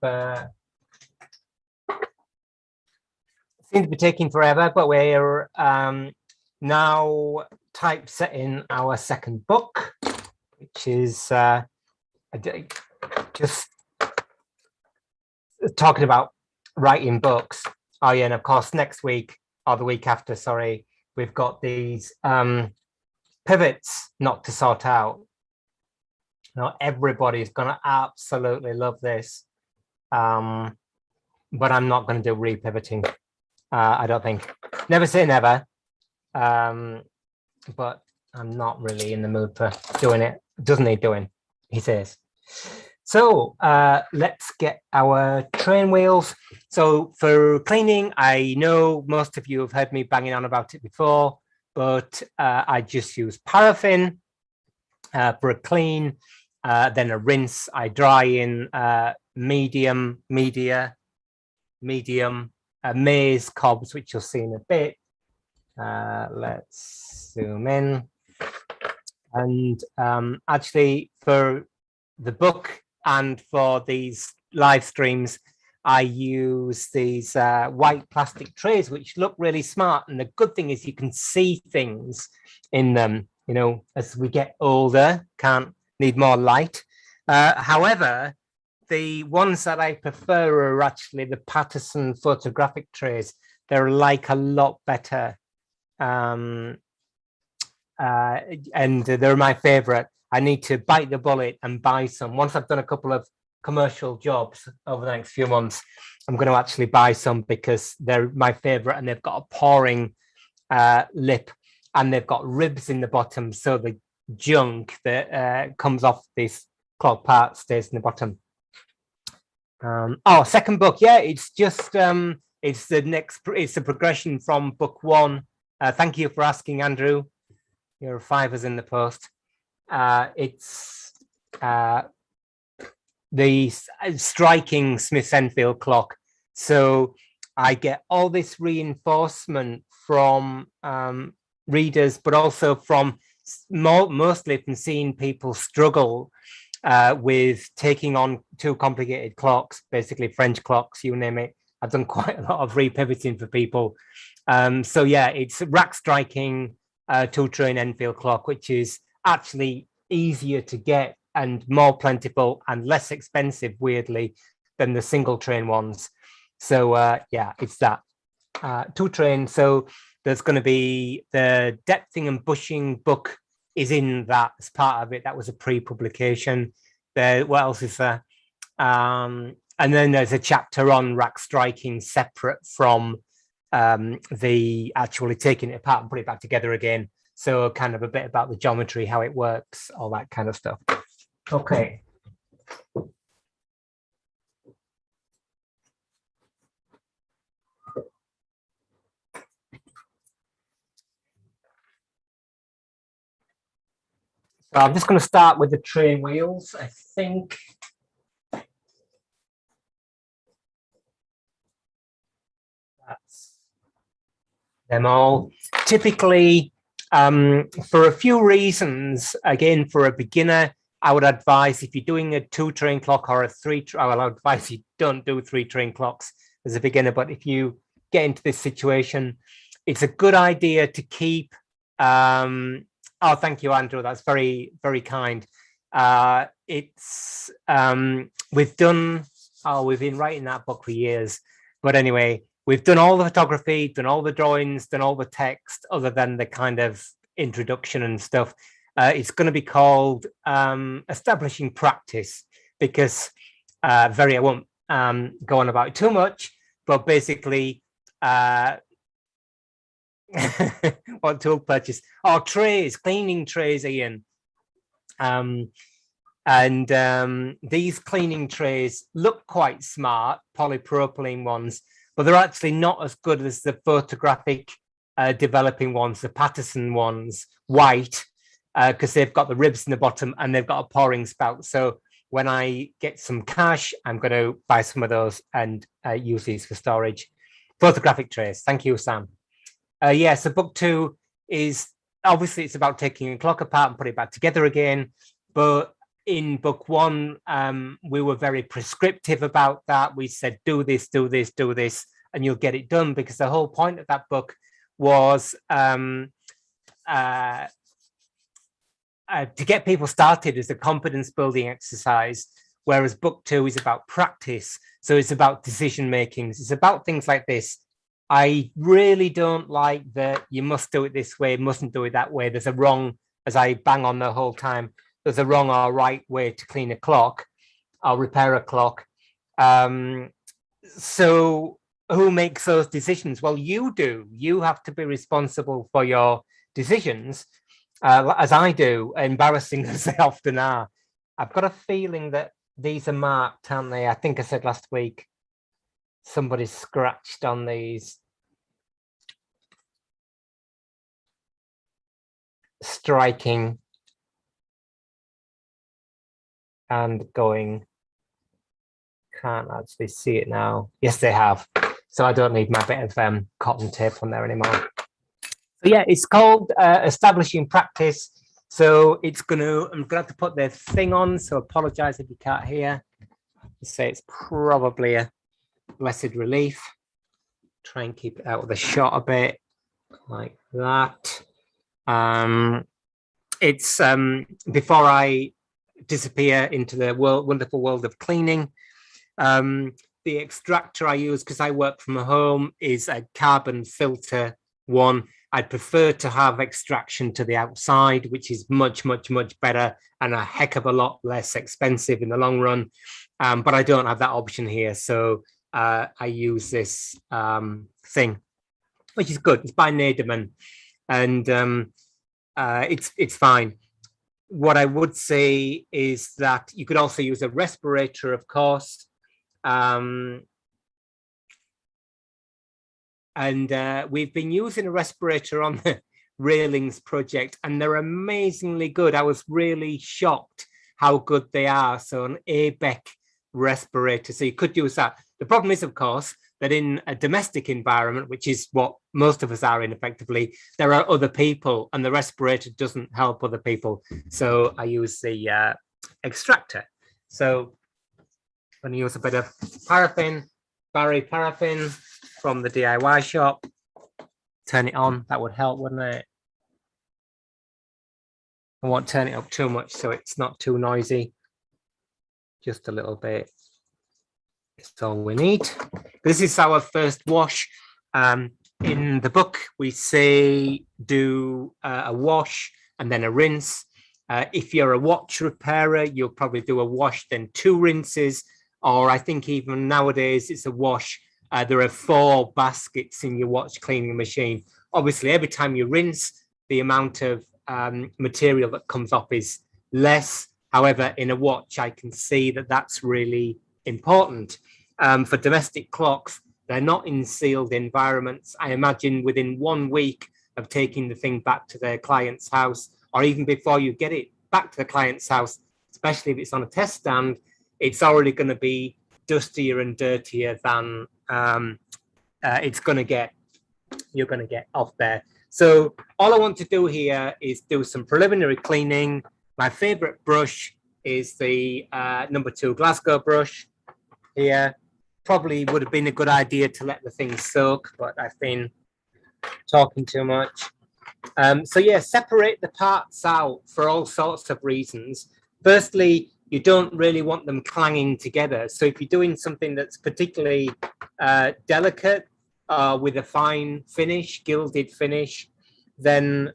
seems to be taking forever, but we're now typesetting our second book, which is just talking about writing books. Oh yeah, and of course next week or the week after, sorry, we've got these pivots not to sort out. Now everybody's gonna absolutely love this, but I'm not going to do repivoting. I don't think. Never say never, but I'm not really in the mood for doing it. Doesn't need doing, he says. So let's get our train wheels. So for cleaning, I know most of you have heard me banging on about it before, but I just use paraffin for a clean, then a rinse. I dry in medium maize cobs, which you'll see in a bit. Let's zoom in. And actually, for the book and for these live streams, I use these white plastic trays, which look really smart. And the good thing is you can see things in them, you know, as we get older, need more light. However, the ones that I prefer are actually the Patterson photographic trays. They're like a lot better. And they're my favorite. I need to bite the bullet and buy some. Once I've done a couple of commercial jobs over the next few months, I'm going to actually buy some because they're my favorite and they've got a pouring lip and they've got ribs in the bottom. So the junk that comes off this clog part stays in the bottom. Oh, second book. Yeah, it's just it's the progression from book one. Thank you for asking, Andrew. Your 5 is in the post. It's the striking Smith-Enfield clock. So I get all this reinforcement from readers, but also from mostly from seeing people struggle with taking on too complicated clocks, basically French clocks, you name it. I've done quite a lot of repivoting for people. So yeah, it's rack striking two-train Enfield clock, which is actually easier to get and more plentiful and less expensive, weirdly, than the single train ones. So yeah, it's that two-train. So there's going to be the depthing and bushing book is in that as part of it. That was a pre-publication. What else is there? And then there's a chapter on rack striking separate from the actually taking it apart and put it back together again. So kind of a bit about the geometry, how it works, all that kind of stuff. Okay. So I'm just going to start with the train wheels. I think them all. Typically, for a few reasons, again, for a beginner, I would advise if you're doing a 2 train clock or a 3, I would advise you don't do 3 train clocks as a beginner. But if you get into this situation, it's a good idea to keep. Oh, thank you, Andrew. That's very, very kind. It's we've been writing that book for years. But anyway, we've done all the photography, done all the drawings, done all the text, other than the kind of introduction and stuff. It's going to be called Establishing Practice, because I won't go on about it too much, but basically what tool purchase? Oh, trays, cleaning trays, Ian. These cleaning trays look quite smart, polypropylene ones, but they're actually not as good as the photographic developing ones, the Patterson ones, white, because they've got the ribs in the bottom and they've got a pouring spout. So when I get some cash, I'm going to buy some of those and use these for storage. Photographic trays. Thank you, Sam. Yeah, so book 2 is obviously it's about taking a clock apart and putting it back together again. But in book 1, we were very prescriptive about that. We said, do this, do this, do this, and you'll get it done, because the whole point of that book was to get people started as a confidence building exercise, whereas book 2 is about practice. So it's about decision making. It's about things like this. I really don't like that you must do it this way, mustn't do it that way. There's a wrong, as I bang on the whole time, there's a wrong or right way to clean a clock or repair a clock. So who makes those decisions? Well, you do. You have to be responsible for your decisions, as I do, embarrassing as they often are. I've got a feeling that these are marked, aren't they? I think I said last week, somebody scratched on these. Striking and going. Can't actually see it now. Yes, they have. So I don't need my bit of cotton tape on there anymore. So yeah, it's called Establishing Practice. So I'm gonna have to put the thing on. So apologize if you can't hear. Say it's probably a blessed relief. Try and keep it out of the shot a bit, like that. It's before I disappear into the wonderful world of cleaning. The extractor I use, because I work from home, is a carbon filter one. I'd prefer to have extraction to the outside, which is much, much, much better and a heck of a lot less expensive in the long run. But I don't have that option here. So I use this thing, which is good. It's by Naderman, and it's fine. What I would say is that you could also use a respirator, of course. We've been using a respirator on the railings project, and they're amazingly good. I was really shocked how good they are. So an ABEC respirator, so you could use that. The problem is, of course, that in a domestic environment, which is what most of us are in effectively, there are other people and the respirator doesn't help other people. So I use the extractor. So I'm going to use a bit of paraffin, Barry paraffin from the DIY shop. Turn it on, that would help, wouldn't it? I won't turn it up too much so it's not too noisy. Just a little bit. That's all we need. This is our first wash. In the book, we say do a wash and then a rinse. If you're a watch repairer, you'll probably do a wash, then 2 rinses. Or I think even nowadays it's a wash. There are 4 baskets in your watch cleaning machine. Obviously, every time you rinse, the amount of material that comes off is less. However, in a watch, I can see that that's really important. For domestic clocks, they're not in sealed environments. I imagine within 1 week of taking the thing back to their client's house, or even before you get it back to the client's house, especially if it's on a test stand, it's already going to be dustier and dirtier than it's going to get you're going to get off there. So all I want to do here is do some preliminary cleaning. My favorite brush is the number 2 Glasgow brush here. Probably would have been a good idea to let the thing soak, but I've been talking too much. So yeah, separate the parts out for all sorts of reasons. Firstly, you don't really want them clanging together. So if you're doing something that's particularly delicate with a fine finish, gilded finish, then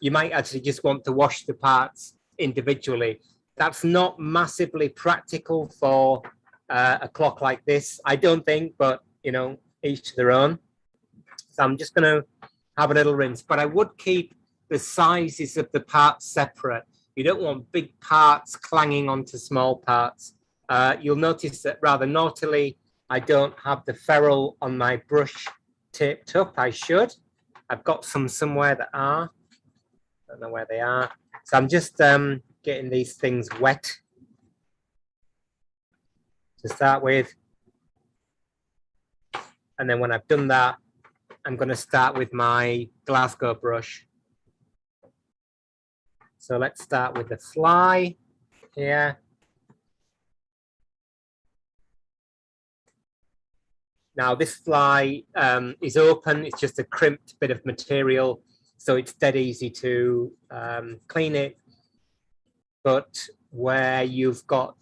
you might actually just want to wash the parts individually. That's not massively practical for a clock like this, I don't think, but you know, each to their own. So I'm just going to have a little rinse, but I would keep the sizes of the parts separate. You don't want big parts clanging onto small parts. You'll notice that rather naughtily, I don't have the ferrule on my brush taped up. I should. I've got some somewhere that are. I don't know where they are. So I'm just getting these things wet to start with. And then when I've done that, I'm going to start with my Glasgow brush. So let's start with the fly here. Now this fly is open, it's just a crimped bit of material, so it's dead easy to clean it. But where you've got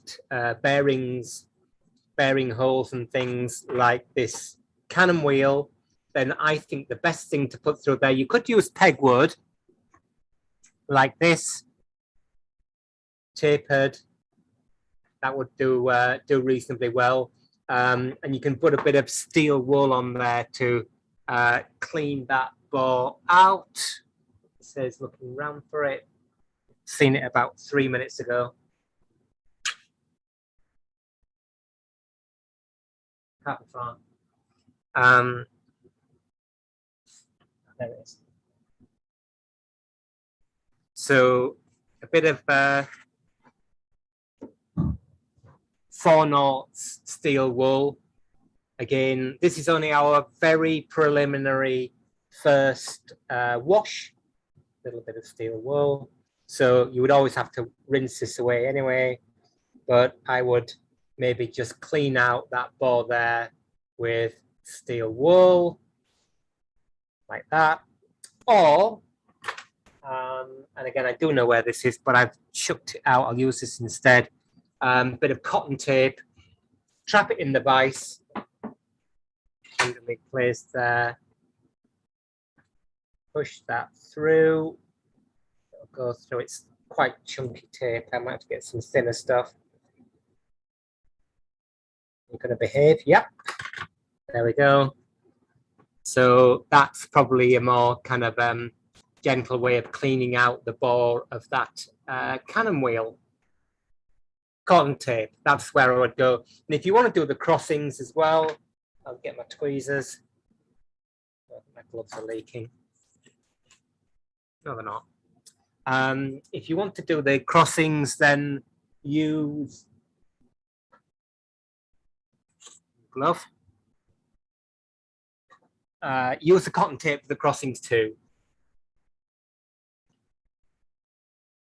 bearings, bearing holes and things like this cannon wheel, then I think the best thing to put through there, you could use pegwood like this, tapered. That would do reasonably well. And you can put a bit of steel wool on there to clean that bore out. It says looking round for it. Seen it about 3 minutes ago. Can't be far. There it is. So a bit of 4/0 steel wool. Again, this is only our very preliminary first wash. A little bit of steel wool. So you would always have to rinse this away anyway, but I would maybe just clean out that bore there with steel wool, like that. Or, and again, I do know where this is, but I've chucked it out. I'll use this instead. Bit of cotton tape, trap it in the vise, evenly placed there. Push that through. It'll go through. It's quite chunky tape. I might have to get some thinner stuff. You're going to behave. Yep. There we go. So that's probably a more kind of gentle way of cleaning out the bore of that cannon wheel. Cotton tape, that's where I would go. And if you want to do the crossings as well, I'll get my tweezers. Oh, my gloves are leaking. No, they're not. If you want to do the crossings, then use glove. Use the cotton tape for the crossings too.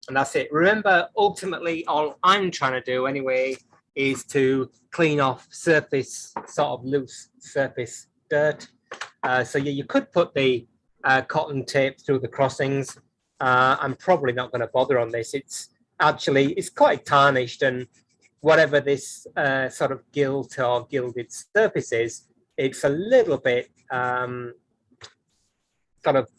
And that's it. Remember, ultimately, all I'm trying to do anyway is to clean off surface, sort of loose surface dirt. So yeah, you could put the cotton tape through the crossings. I'm probably not going to bother on this. It's quite tarnished, and whatever this sort of gilt or gilded surface is, it's a little bit sort of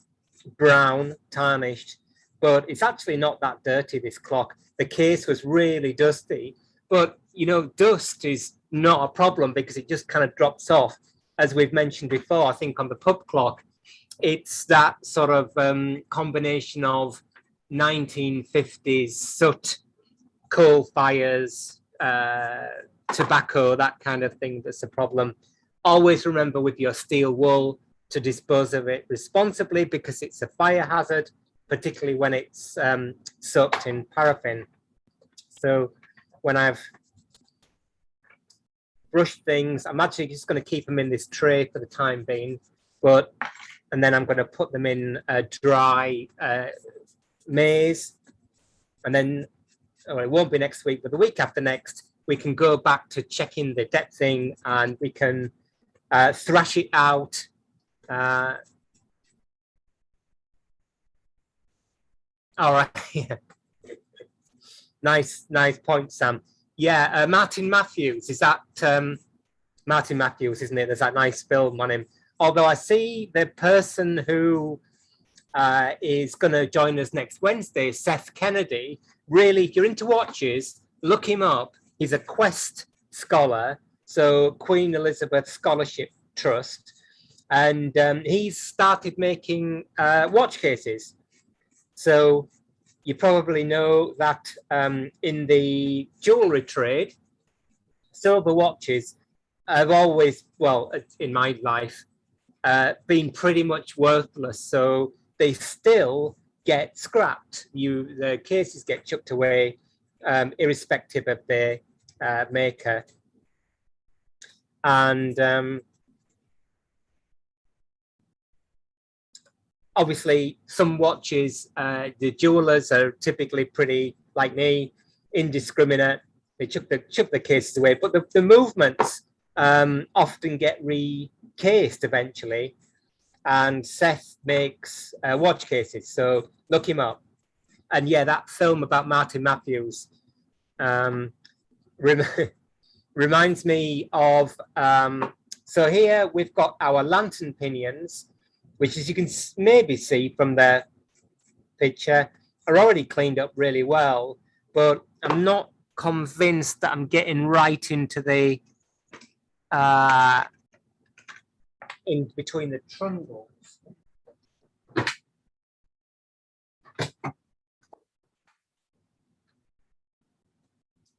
brown, tarnished. But it's actually not that dirty, this clock. The case was really dusty, but you know, dust is not a problem because it just kind of drops off. As we've mentioned before, I think on the pub clock, it's that sort of combination of 1950s soot, coal fires, tobacco, that kind of thing that's a problem. Always remember with your steel wool to dispose of it responsibly because it's a fire hazard, particularly when it's soaked in paraffin. So when I've brushed things, I'm actually just going to keep them in this tray for the time being. but, and then I'm going to put them in a dry maze, and then, oh, it won't be next week, but the week after next, we can go back to checking the depthing, and we can thrash it out. All right. Nice point, Sam. Yeah, Martin Matthews, is that Martin Matthews, isn't it? There's that nice film on him. Although I see the person who is going to join us next Wednesday, Seth Kennedy. Really, if you're into watches, look him up. He's a Quest scholar, so Queen Elizabeth Scholarship Trust, and he's started making watch cases. So you probably know that in the jewelry trade, silver watches have always, well, in my life, been pretty much worthless. So they still get scrapped. The cases get chucked away, irrespective of their maker. And obviously, some watches, the jewelers are typically pretty, like me, indiscriminate. They chuck the cases away, but the movements often get recased eventually. And Seth makes watch cases, so look him up. And yeah, that film about Martin Matthews reminds me of, so here we've got our lantern pinions, which, as you can maybe see from the picture, are already cleaned up really well, but I'm not convinced that I'm getting right into the in between the trundles.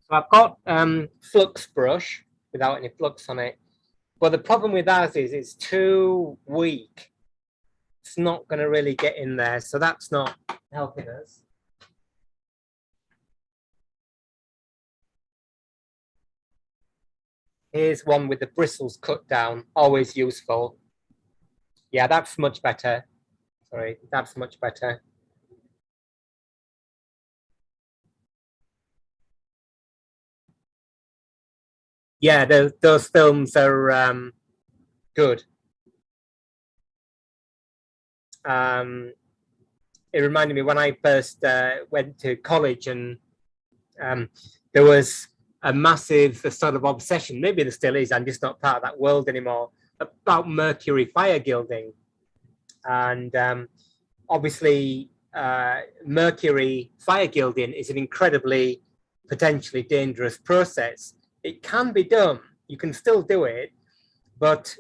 So I've got flux brush without any flux on it, but the problem with that is it's too weak. It's not going to really get in there, so that's not helping us. Here's one with the bristles cut down, always useful. Yeah, that's much better. Sorry, that's much better. Yeah, those films are good. It reminded me when I first went to college, and there was a massive sort of obsession, maybe there still is, I'm just not part of that world anymore, about mercury fire gilding. And obviously, mercury fire gilding is an incredibly potentially dangerous process. It can be done, you can still do it, but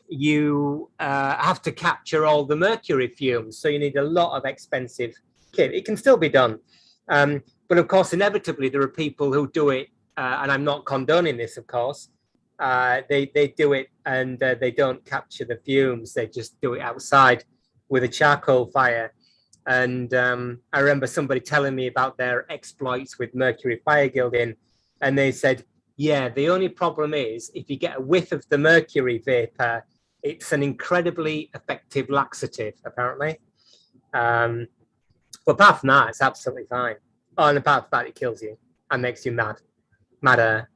you have to capture all the mercury fumes. So you need a lot of expensive kit. It can still be done. But of course, inevitably, there are people who do it, and I'm not condoning this, of course. They do it and they don't capture the fumes. They just do it outside with a charcoal fire. And I remember somebody telling me about their exploits with mercury fire gilding. And they said, yeah, the only problem is if you get a whiff of the mercury vapor, it's an incredibly effective laxative, apparently. But apart from that, it's absolutely fine. Oh, and apart from that, it kills you and makes you madder.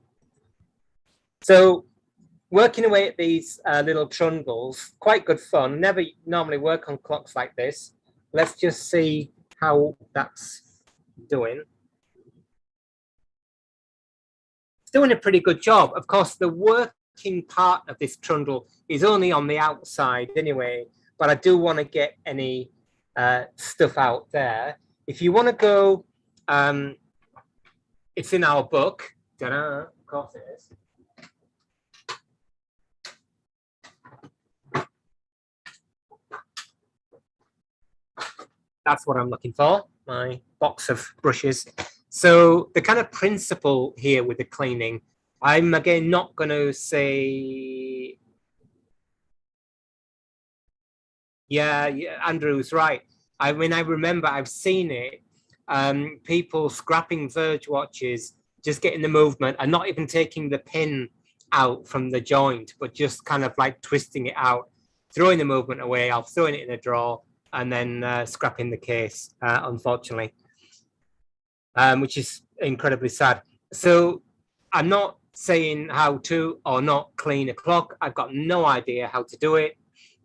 So working away at these little trundles, quite good fun. Never normally work on clocks like this. Let's just see how that's doing. It's doing a pretty good job. Of course, the working part of this trundle is only on the outside anyway, but I do want to get any stuff out there. If you want to go, it's in our book. Ta-da, of course it is. That's what I'm looking for, my box of brushes. So the kind of principle here with the cleaning, I'm again not going to say, yeah, Andrew's right. I mean, I remember I've seen it, people scrapping Verge watches, just getting the movement and not even taking the pin out from the joint, but just kind of like twisting it out, throwing the movement away. I'll throw it in a drawer and then scrapping the case, unfortunately, which is incredibly sad. So I'm not saying how to or not clean a clock. I've got no idea how to do it.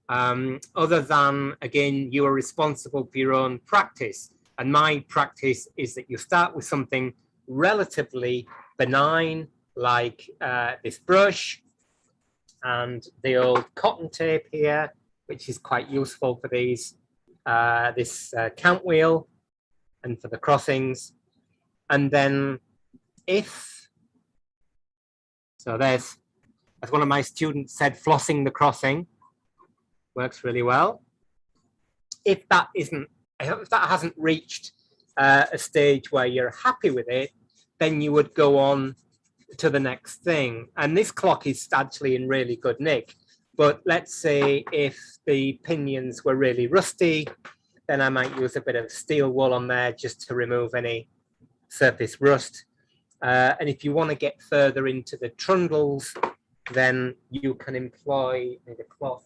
Other than, again, you are responsible for your own practice. And my practice is that you start with something relatively benign, like this brush and the old cotton tape here, which is quite useful for these, this count wheel and for the crossings. And then so there's, as one of my students said, flossing the crossing works really well. If that hasn't reached a stage where you're happy with it, then you would go on to the next thing. And this clock is actually in really good nick. But let's say if the pinions were really rusty, then I might use a bit of steel wool on there just to remove any surface rust. And if you want to get further into the trundles, then you can employ the cloth.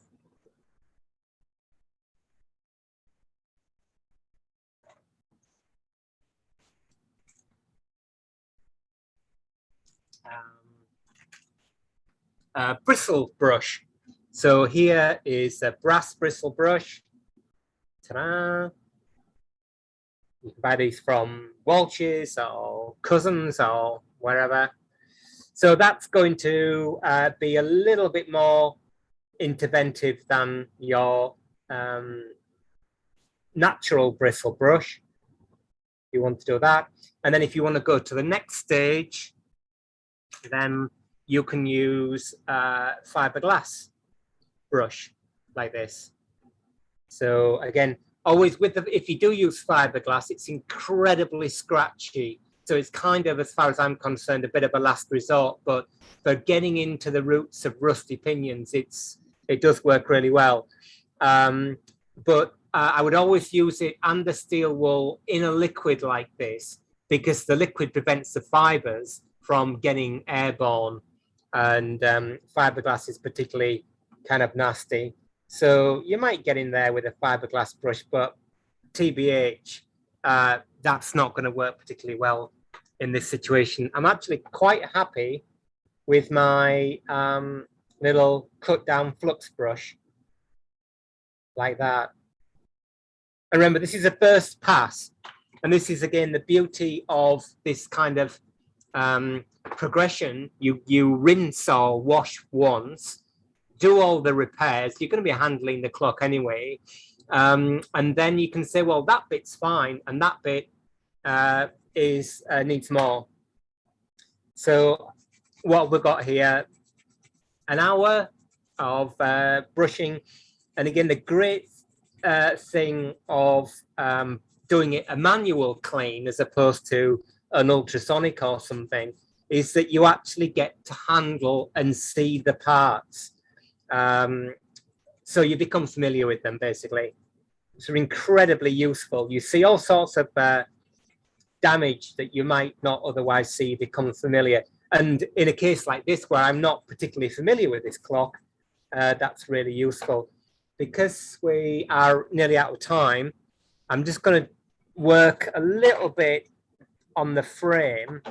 Bristle brush. So here is a brass bristle brush. Ta-da! You can buy these from Walsh's or Cousins or wherever. So that's going to be a little bit more interventive than your natural bristle brush. You want to do that. And then if you want to go to the next stage, then you can use fiberglass brush like this. So again, always with if you do use fiberglass, it's incredibly scratchy. So it's kind of, as far as I'm concerned, a bit of a last resort. But for getting into the roots of rusty pinions, it does work really well. But I would always use it and the steel wool in a liquid like this, because the liquid prevents the fibers from getting airborne, and fiberglass is particularly kind of nasty. So you might get in there with a fiberglass brush, but TBH, that's not going to work particularly well in this situation. I'm actually quite happy with my little cut down flux brush like that. And remember, this is a first pass. And this is, again, the beauty of this kind of progression. You rinse or wash once, do all the repairs. You're going to be handling the clock anyway. And then you can say, well, that bit's fine. And that bit needs more. So what we've got here, an hour of brushing. And again, the great thing of doing it a manual clean as opposed to an ultrasonic or something is that you actually get to handle and see the parts. So you become familiar with them, basically. So incredibly useful. You see all sorts of damage that you might not otherwise see become familiar. And in a case like this, where I'm not particularly familiar with this clock, that's really useful. Because we are nearly out of time, I'm just going to work a little bit on the frame.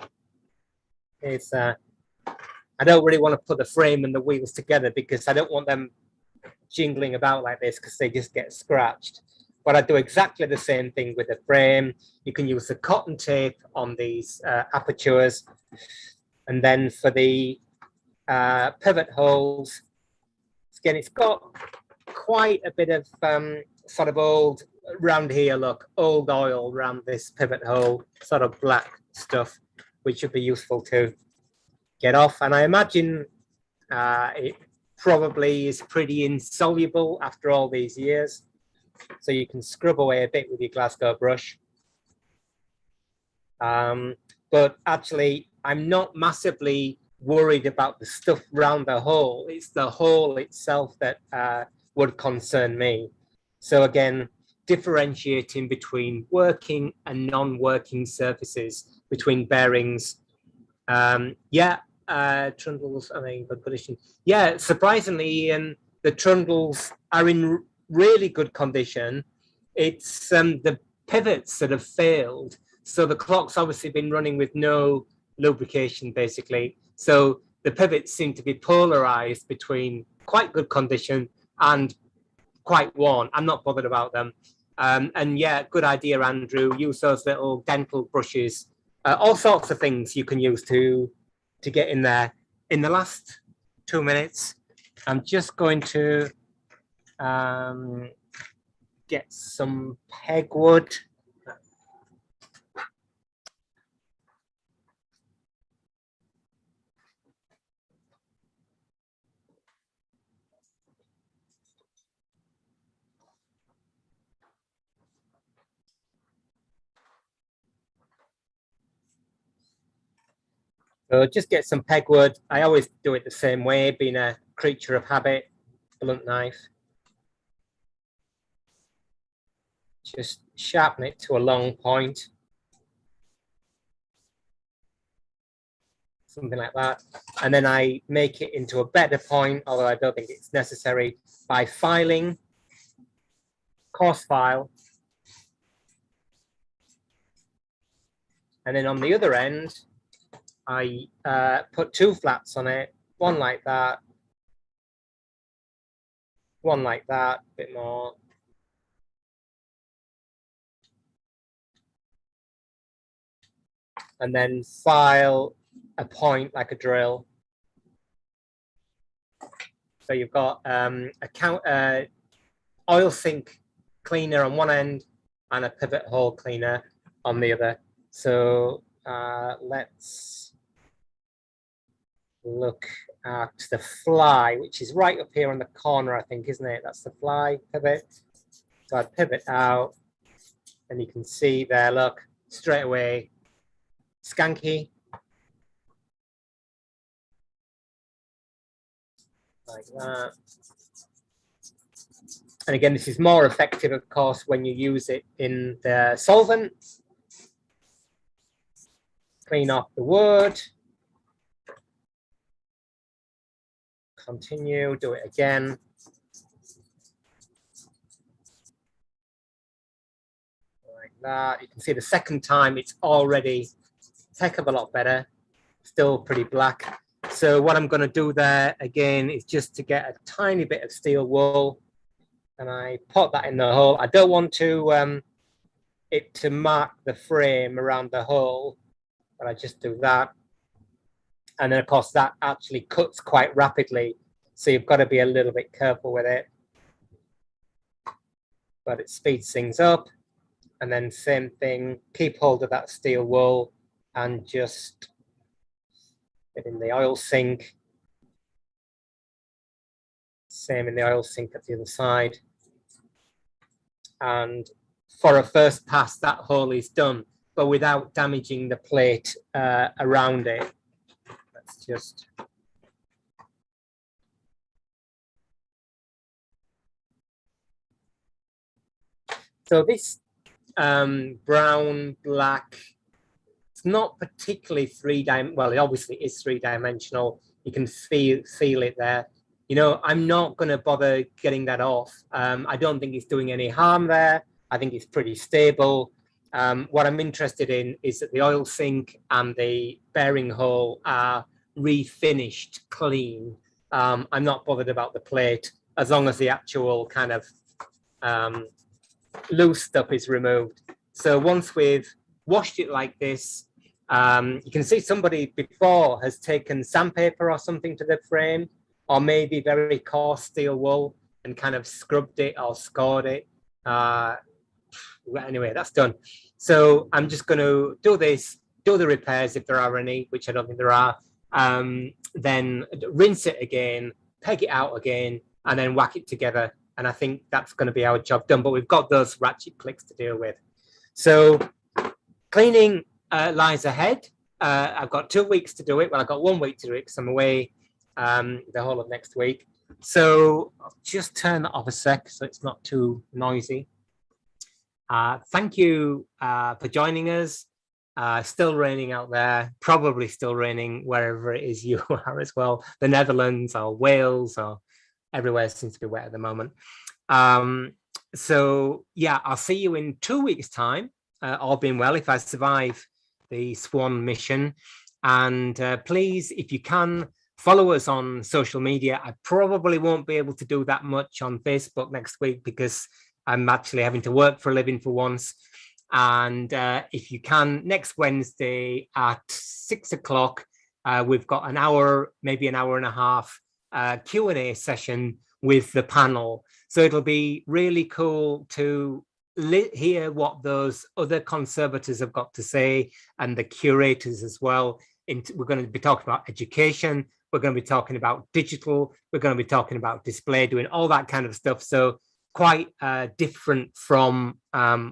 I don't really want to put the frame and the wheels together because I don't want them jingling about like this because they just get scratched. But I do exactly the same thing with the frame. You can use the cotton tape on these apertures. And then for the pivot holes, again, it's got quite a bit of sort of old, around here, look, old oil around this pivot hole, sort of black stuff, which would be useful to get off. And I imagine it probably is pretty insoluble after all these years. So you can scrub away a bit with your Glasgow brush. But actually, I'm not massively worried about the stuff around the hole. It's the hole itself that would concern me. So again, differentiating between working and non-working surfaces, between bearings. Yeah, trundles are in good condition. Yeah, surprisingly, the trundles are in really good condition. It's the pivots that have failed. So the clock's obviously been running with no lubrication, basically. So the pivots seem to be polarized between quite good condition and quite worn. I'm not bothered about them. And yeah, good idea, Andrew. Use those little dental brushes. All sorts of things you can use to get in there. In the last 2 minutes, I'm just going to get some pegwood. So just get some pegwood. I always do it the same way, being a creature of habit. Blunt knife. Just sharpen it to a long point. Something like that. And then I make it into a better point, although I don't think it's necessary, by filing, coarse file. And then on the other end, I put 2 flats on it, one like that, one like that, a bit more. And then file a point like a drill. So you've got a oil sink cleaner on one end and a pivot hole cleaner on the other. So let's look at the fly, which is right up here on the corner, I think, isn't it? That's the fly pivot. So I pivot out, and you can see there, look, straight away, skanky. Like that. And again, this is more effective, of course, when you use it in the solvent. Clean off the wood. Continue, do it again. Like that. You can see the second time it's already a heck of a lot better. Still pretty black. So what I'm going to do there again is just to get a tiny bit of steel wool, and I put that in the hole. I don't want to it to mark the frame around the hole, but I just do that. And then of course that actually cuts quite rapidly, so you've got to be a little bit careful with it, but it speeds things up. And then same thing, keep hold of that steel wool and just get in the oil sink. Same in the oil sink at the other side. And for a first pass, that hole is done, but without damaging the plate around it. Let's just... So this brown, black, it's not particularly three-dimensional. Well, it obviously is three-dimensional. You can feel it there. You know, I'm not going to bother getting that off. I don't think it's doing any harm there. I think it's pretty stable. What I'm interested in is that the oil sink and the bearing hole are refinished, clean. I'm not bothered about the plate as long as the actual kind of loose stuff is removed. So once we've washed it like this, you can see somebody before has taken sandpaper or something to the frame, or maybe very coarse steel wool, and kind of scrubbed it or scored it. Anyway, that's done. So I'm just going to do this, do the repairs if there are any, which I don't think there are, then rinse it again, peg it out again, and then whack it together. And I think that's going to be our job done, but we've got those ratchet clicks to deal with. So cleaning lies ahead. I've got 2 weeks to do it. Well, I've got 1 week to do it because I'm away the whole of next week. So I'll just turn that off a sec so it's not too noisy. Thank you for joining us. Still raining out there, probably still raining wherever it is you are as well. The Netherlands or Wales or everywhere seems to be wet at the moment. So yeah, I'll see you in 2 weeks' time, all being well, if I survive the Swan mission. And please, if you can, follow us on social media. I probably won't be able to do that much on Facebook next week because I'm actually having to work for a living for once. And if you can, next Wednesday at 6 o'clock, we've got an hour, maybe an hour and a half Q&A session with the panel. So it'll be really cool to hear what those other conservators have got to say, and the curators as well. We're going to be talking about education. We're going to be talking about digital. We're going to be talking about display, doing all that kind of stuff. So quite different from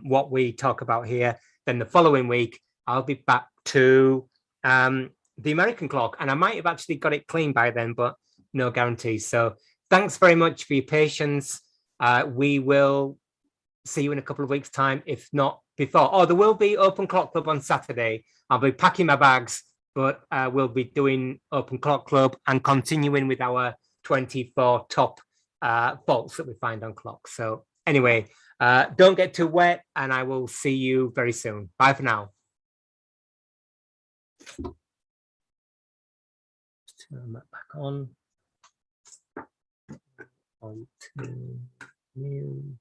what we talk about here. Then the following week, I'll be back to the American clock, and I might have actually got it clean by then, but no guarantees. So thanks very much for your patience. We will see you in a couple of weeks' time, if not before. Oh, there will be Open Clock Club on Saturday. I'll be packing my bags, but we'll be doing Open Clock Club and continuing with our 24 top faults that we find on clocks. So anyway, don't get too wet, and I will see you very soon. Bye for now. Turn that back on. On to new.